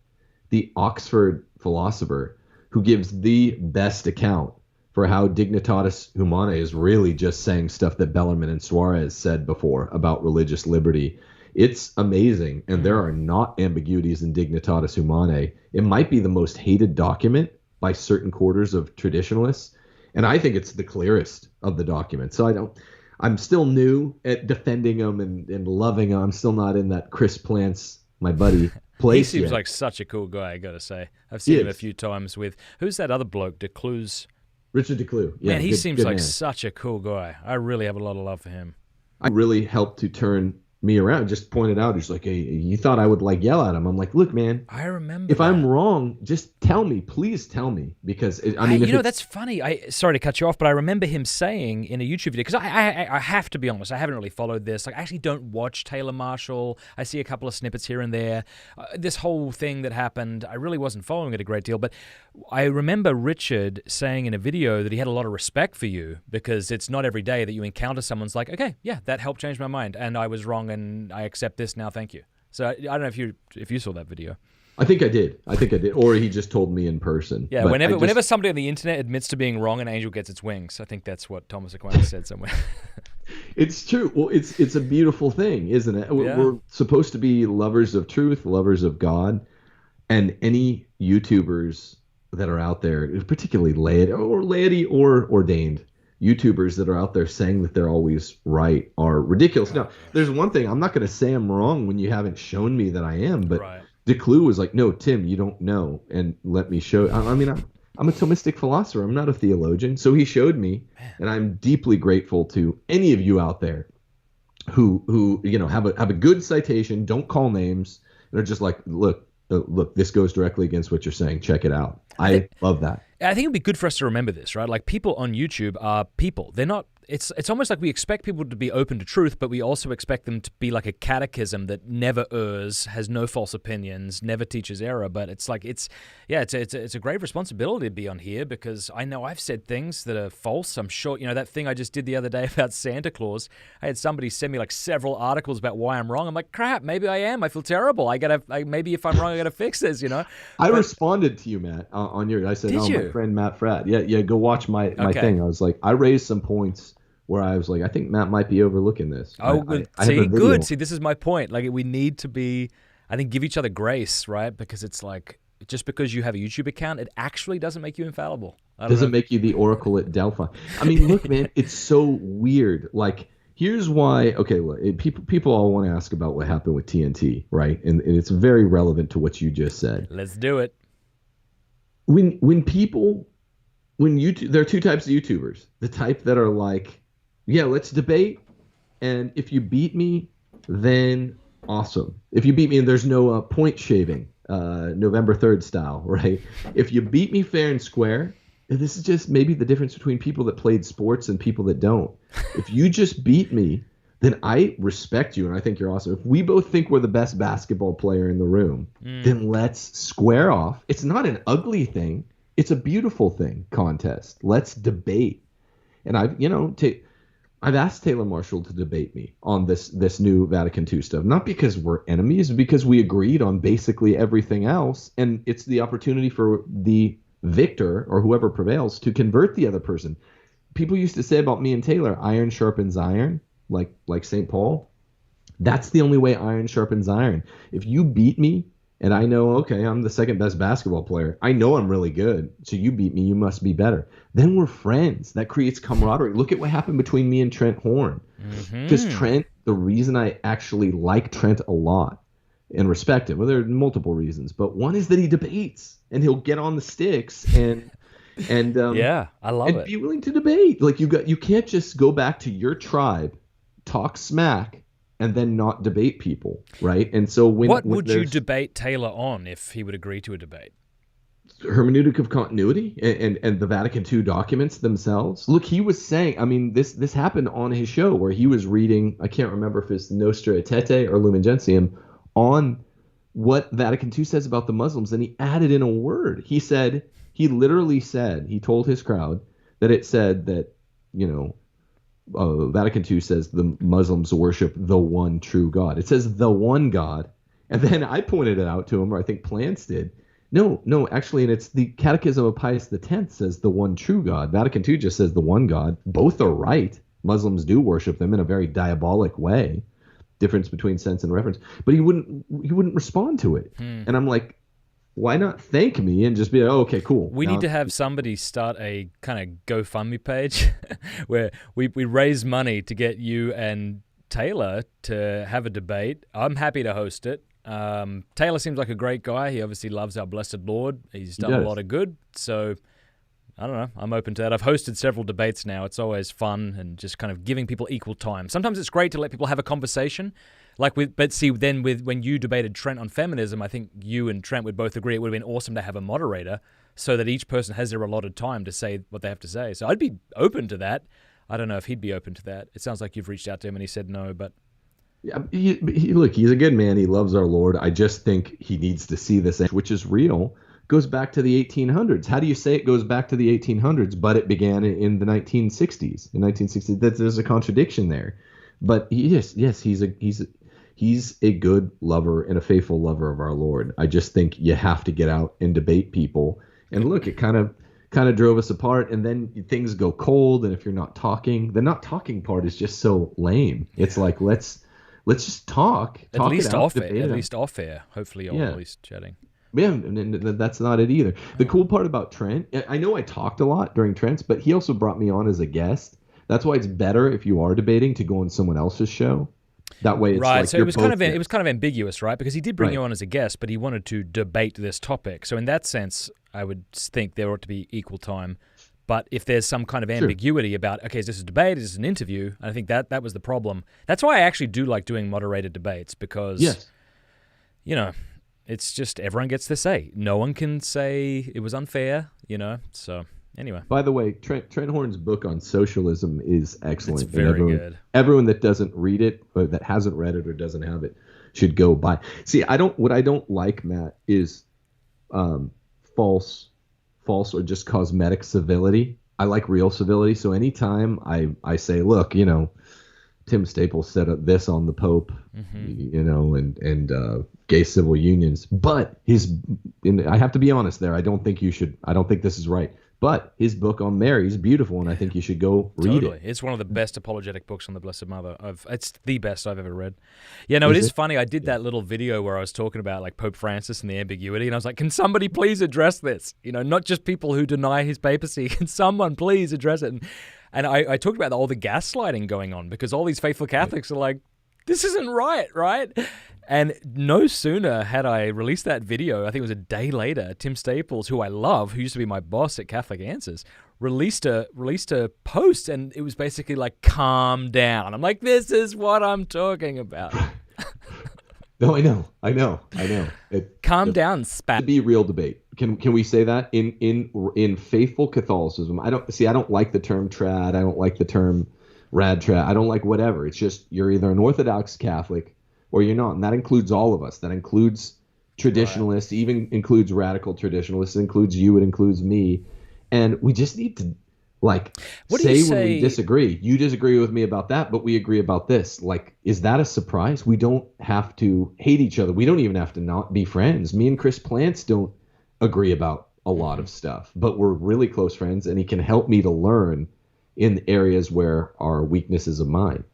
the Oxford philosopher, who gives the best account for how Dignitatis Humanae is really just saying stuff that Bellarmine and Suarez said before about religious liberty. It's amazing, and there are not ambiguities in Dignitatis Humanae. It might be the most hated document by certain quarters of traditionalists, and I think it's the clearest of the documents. So I'm still new at defending them and loving them. I'm still not in that Chris Plants, my buddy, place He seems yet. like such a cool guy, I gotta say. I've seen him a few times with, who's that other bloke, Decluze? Richard Declue. Yeah, man, he seems like man. Such a cool guy. I really have a lot of love for him. I really helped to turn me around. Just pointed out, he's like, hey, you thought I would like yell at him. I'm like, look, man, I remember if that. I'm wrong, just tell me, please tell me, because that's funny. Sorry to cut you off, but I remember him saying in a YouTube video, because I have to be honest, I haven't really followed this. Like, I actually don't watch Taylor Marshall. I see a couple of snippets here and there. This whole thing that happened, I really wasn't following it a great deal, but I remember Richard saying in a video that he had a lot of respect for you, because it's not every day that you encounter someone's like, okay, yeah, that helped change my mind, and I was wrong, and I accept this now, thank you. So I don't know if you saw that video. I think I did. Or he just told me in person. Yeah, but whenever somebody on the internet admits to being wrong, an angel gets its wings. I think that's what Thomas Aquinas said somewhere. It's true. Well, it's a beautiful thing, isn't it? Yeah. We're supposed to be lovers of truth, lovers of God, and any YouTubers that are out there, particularly laity or ordained YouTubers that are out there saying that they're always right, are ridiculous. Now, there's one thing. I'm not going to say I'm wrong when you haven't shown me that I am, but Right. Declue was like, no, Tim, you don't know, and let me show. I mean, I'm a Thomistic philosopher. I'm not a theologian. So he showed me, and I'm deeply grateful to any of you out there who have a good citation, don't call names, and are just like, look, this goes directly against what you're saying. Check it out. I love that. I think it'd be good for us to remember this, right? Like, people on YouTube are people. They're not. It's almost like we expect people to be open to truth, but we also expect them to be like a catechism that never errs, has no false opinions, never teaches error. But it's like it's a grave responsibility to be on here, because I know I've said things that are false. I'm sure that thing I just did the other day about Santa Claus. I had somebody send me like several articles about why I'm wrong. I'm like, crap, maybe I am. I feel terrible. Maybe if I'm wrong, I gotta fix this. I responded to you, Matt, on your. I said, Did you? My friend Matt Fratt. Yeah. Go watch my thing. I was like, I raised some points where I was like, I think Matt might be overlooking this. Oh, good. I have a video. Good. See, this is my point. Like, we need to be, I think, give each other grace, right? Because it's like, just because you have a YouTube account, it actually doesn't make you infallible. Doesn't make you the oracle at Delphi. I mean, look, man, it's so weird. Like, here's why. Okay, look, people all want to ask about what happened with TNT, right? And it's very relevant to what you just said. Let's do it. When YouTube, there are two types of YouTubers. The type that are like, yeah, let's debate, and if you beat me, then awesome. If you beat me, and there's no point shaving, November 3rd style, right? If you beat me fair and square, and this is just maybe the difference between people that played sports and people that don't. If you just beat me, then I respect you, and I think you're awesome. If we both think we're the best basketball player in the room, then let's square off. It's not an ugly thing. It's a beautiful thing, contest. Let's debate. And I've asked Taylor Marshall to debate me on this new Vatican II stuff, not because we're enemies, because we agreed on basically everything else, and it's the opportunity for the victor or whoever prevails to convert the other person. People used to say about me and Taylor, iron sharpens iron, like St. Paul. That's the only way iron sharpens iron. If you beat me and I know, okay, I'm the second best basketball player, I know I'm really good. So you beat me, you must be better. Then we're friends. That creates camaraderie. Look at what happened between me and Trent Horn. Because Trent, the reason I actually like Trent a lot and respect him, well, there are multiple reasons, but one is that he debates and he'll get on the sticks and Yeah, I love and it. be willing to debate. Like you can't just go back to your tribe, talk smack, and then not debate people, right? And so What when would you there's debate Taylor on if he would agree to a debate? hermeneutic of continuity and the Vatican II documents themselves. Look, he was saying, I mean, this happened on his show where he was reading, I can't remember if it's Nostra Aetate or Lumen Gentium, on what Vatican II says about the Muslims, and he added in a word. He literally said, he told his crowd that it said that, you know, Vatican II says the Muslims worship the one true God. It says the one God. And then I pointed it out to him, or I think Plants did. No, actually, and it's the Catechism of Pius X says the one true God. Vatican II just says the one God. Both are right. Muslims do worship them in a very diabolic way. Difference between sense and reference. But he wouldn't respond to it. And I'm like, why not thank me and just be like, oh, okay, cool. We need to have somebody start a kind of GoFundMe page where we raise money to get you and Taylor to have a debate. I'm happy to host it. Taylor seems like a great guy. He obviously loves our blessed Lord. He's done a lot of good. So, I don't know. I'm open to that. I've hosted several debates now. It's always fun and just kind of giving people equal time. Sometimes it's great to let people have a conversation. But see, then when you debated Trent on feminism, I think you and Trent would both agree it would have been awesome to have a moderator so that each person has their allotted time to say what they have to say. So I'd be open to that. I don't know if he'd be open to that. It sounds like you've reached out to him and he said no, but... Yeah, look, he's a good man. He loves our Lord. I just think he needs to see this, which is real. Goes back to the 1800s. How do you say it goes back to the 1800s, but it began in the 1960s? In 1960s, there's a contradiction there. But yes, he's a good lover and a faithful lover of our Lord. I just think you have to get out and debate people. And look, it kind of drove us apart, and then things go cold. And if you're not talking, the not talking part is just so lame. It's like let's just talk at least off air. At it. least off air. Hopefully, you're at least chatting. Yeah, and that's not it either. The cool part about Trent, I know I talked a lot during Trent's, but he also brought me on as a guest. That's why it's better if you are debating to go on someone else's show. That way, it's right. like So it was kind of ambiguous, right? Because he did bring Right. you on as a guest, but he wanted to debate this topic. So in that sense, I would think there ought to be equal time. But if there's some kind of ambiguity about, okay, is this a debate? Is this an interview? I think that was the problem. That's why I actually do like doing moderated debates because, you know, it's just everyone gets their say. No one can say it was unfair, you know. So anyway. By the way, Trent Horn's book on socialism is excellent. It's very good. Everyone that doesn't read it, or that hasn't read it, or doesn't have it, should go buy. See, what I don't like, Matt, is false or just cosmetic civility. I like real civility. So anytime I say, look, you know, Tim Staples said this on the Pope, you know, and gay civil unions. But I have to be honest there. I don't think this is right. But his book on Mary is beautiful, and I think you should go read it. It's one of the best apologetic books on the Blessed Mother. It's the best I've ever read. Yeah, no, it is funny. I did that little video where I was talking about like Pope Francis and the ambiguity, and I was like, can somebody please address this? You know, not just people who deny his papacy. Can someone please address it? And I talked about all the gaslighting going on because all these faithful Catholics are like, this isn't right? And no sooner had I released that video, I think it was a day later, Tim Staples, who I love, who used to be my boss at Catholic Answers, released a post, and it was basically like, calm down. I'm like, this is what I'm talking about. No, I know. Calm down, spat. To be real debate. Can we say that in faithful Catholicism? I don't like the term trad. I don't like the term rad trad. I don't like whatever. It's just you're either an Orthodox Catholic or you're not, and that includes all of us. That includes traditionalists, even includes radical traditionalists. It includes you. It includes me, and we just need to Like, What do you say when we say? disagree, you disagree with me about that, but we agree about this. Like, is that a surprise? We don't have to hate each other. We don't even have to not be friends. Me and Chris Plants don't agree about a lot of stuff, but we're really close friends, and he can help me to learn in areas where our weaknesses of mine.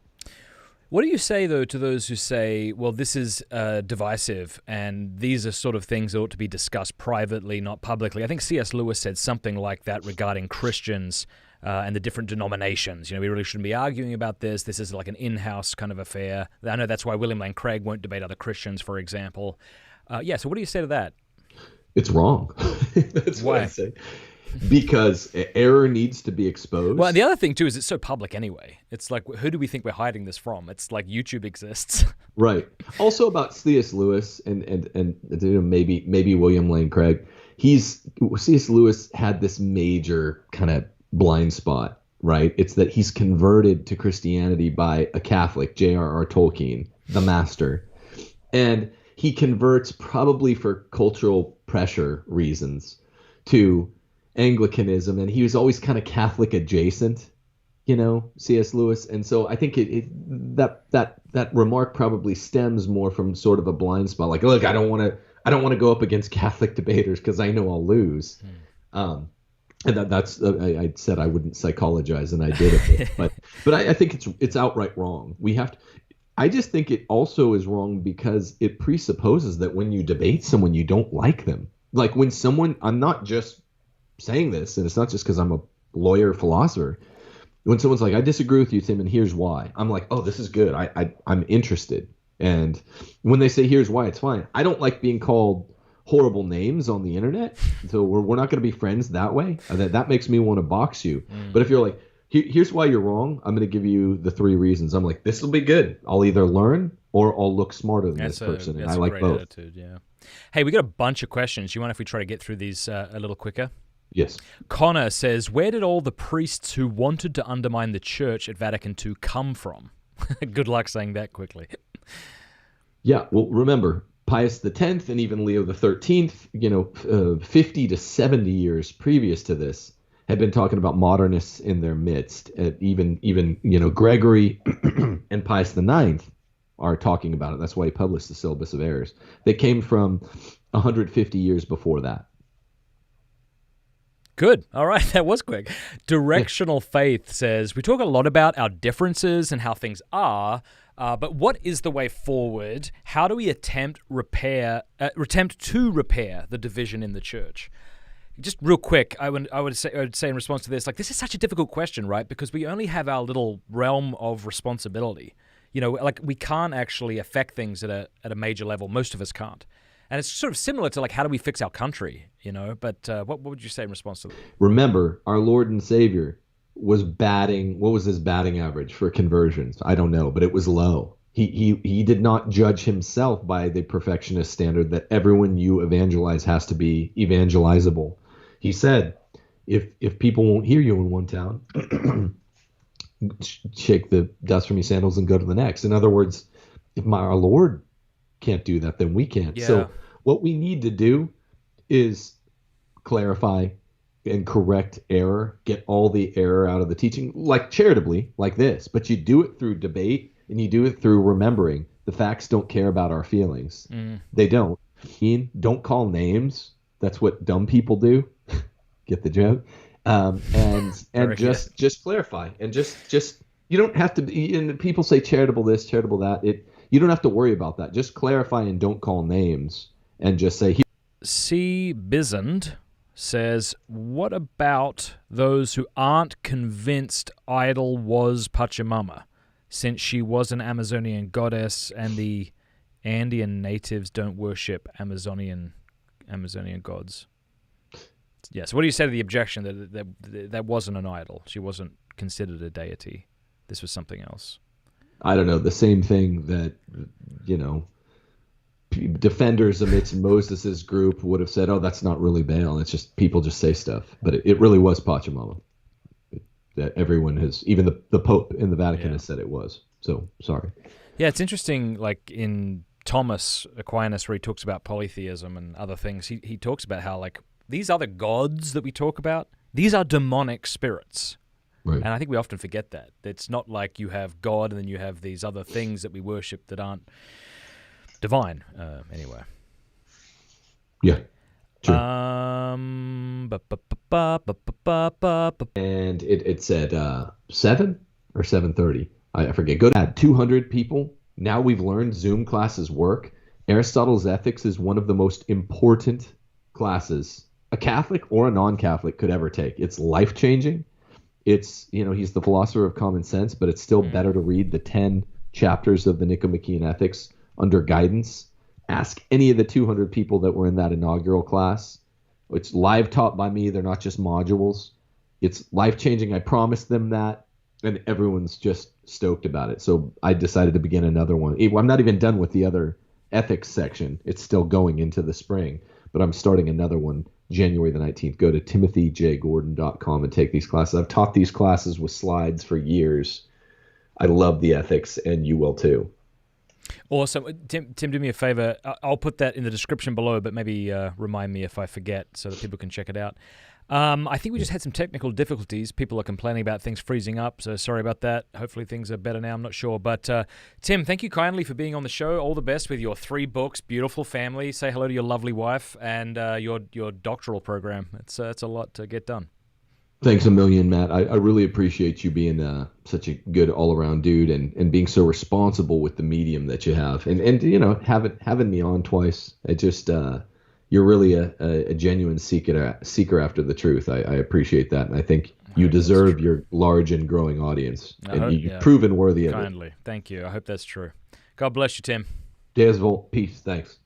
What do you say, though, to those who say, well, this is divisive and these are sort of things that ought to be discussed privately, not publicly? I think C.S. Lewis said something like that regarding Christians and the different denominations. You know, we really shouldn't be arguing about this. This is like an in-house kind of affair. I know that's why William Lane Craig won't debate other Christians, for example. So what do you say to that? It's wrong. That's Why? what I say. Because error needs to be exposed. Well, and the other thing, too, is it's so public anyway. It's like, who do we think we're hiding this from? It's like YouTube exists. Right. Also about C.S. Lewis and you know, maybe William Lane Craig. C.S. Lewis had this major kind of blind spot, right? It's that he's converted to Christianity by a Catholic, J.R.R. Tolkien, the master. And he converts probably for cultural pressure reasons to Anglicanism, and he was always kind of Catholic adjacent, you know, C.S. Lewis. And so I think that remark probably stems more from sort of a blind spot. Like, look, I don't want to go up against Catholic debaters because I know I'll lose. And that's I said I wouldn't psychologize, and I did a bit, but I think it's outright wrong. We have to. I just think it also is wrong because it presupposes that when you debate someone, you don't like them. Like when someone, I'm not just saying this, and it's not just because I'm a lawyer philosopher. When someone's like, I disagree with you, Tim, and here's why, I'm like, oh, this is good. I'm interested. And when they say here's why, it's fine. I don't like being called horrible names on the internet, so we're not going to be friends that way. That makes me want to box you. But if you're like, here's why you're wrong, I'm going to give you the 3 reasons. I'm like, this will be good. I'll either learn or I'll look smarter than this person. And I like both. Attitude, yeah. Hey, we got a bunch of questions. Do you mind if we try to get through these a little quicker? Yes. Connor says, where did all the priests who wanted to undermine the church at Vatican II come from? Good luck saying that quickly. Yeah, well, remember, Pius X and even Leo XIII, 50 to 70 years previous to this, had been talking about modernists in their midst. Even Gregory and Pius IX are talking about it. That's why he published the Syllabus of Errors. They came from 150 years before that. Good. All right. That was quick. Directional Faith says, we talk a lot about our differences and how things are, but what is the way forward? How do we attempt to repair the division in the church? Just real quick, I would say in response to this, like, this is such a difficult question, right? Because we only have our little realm of responsibility. You know, like, we can't actually affect things at a major level. Most of us can't. And it's sort of similar to, like, how do we fix our country, you know? But what would you say in response to that? Remember, our Lord and Savior was batting, what was his batting average for conversions? I don't know, but it was low. He did not judge himself by the perfectionist standard that everyone you evangelize has to be evangelizable. He said, if people won't hear you in one town, shake the dust from your sandals and go to the next. In other words, if our Lord can't do that, then we can't. Yeah. So what we need to do is clarify and correct error, get all the error out of the teaching, like charitably, like this. But you do it through debate, and you do it through remembering the facts don't care about our feelings. They don't. Don't call names. That's what dumb people do. Get the joke? And just clarify, and just you don't have to be. And people say charitable this, charitable that. You don't have to worry about that. Just clarify and don't call names, and just say. C. Bizand says, what about those who aren't convinced Idol was Pachamama, since she was an Amazonian goddess and the Andean natives don't worship Amazonian gods? Yeah, so what do you say to the objection that wasn't an idol? She wasn't considered a deity. This was something else. I don't know, the same thing that, defenders amidst Moses's group would have said, oh, that's not really Baal. It's just people just say stuff. But it really was Pachamama. That everyone has, even the Pope in the Vatican has said it was. So, sorry. Yeah, it's interesting, like in Thomas Aquinas, where he talks about polytheism and other things, he talks about how, like, these other gods that we talk about, these are demonic spirits. Right. And I think we often forget that. It's not like you have God and then you have these other things that we worship that aren't divine. Anyway. Yeah. True. And it said 7 or 7:30. I forget. Go to 200 people. Now we've learned Zoom classes work. Aristotle's Ethics is one of the most important classes a Catholic or a non-Catholic could ever take. It's life-changing. It's, he's the philosopher of common sense, but it's still better to read the 10 chapters of the Nicomachean Ethics under guidance. Ask any of the 200 people that were in that inaugural class. It's live taught by me. They're not just modules. It's life-changing. I promised them that, and everyone's just stoked about it. So I decided to begin another one. I'm not even done with the other ethics section. It's still going into the spring, but I'm starting another one January the 19th. Go to timothyjgordon.com and take these classes. I've taught these classes with slides for years. I love the ethics, and you will too. Awesome. Tim, do me a favor. I'll put that in the description below, but maybe remind me if I forget so that people can check it out. I think we just had some technical difficulties. People are complaining about things freezing up, so sorry about that. Hopefully things are better now. I'm not sure. But Tim, thank you kindly for being on the show. All the best with your 3 books, beautiful family. Say hello to your lovely wife and your doctoral program. It's a lot to get done. Thanks a million, Matt. I really appreciate you being such a good all-around dude and being so responsible with the medium that you have. And having me on twice. It just you're really a genuine seeker after the truth. I appreciate that, and I think you deserve your large and growing audience, and you've proven worthy of it. Kindly, thank you. I hope that's true. God bless you, Tim. Deus Volt, peace. Thanks.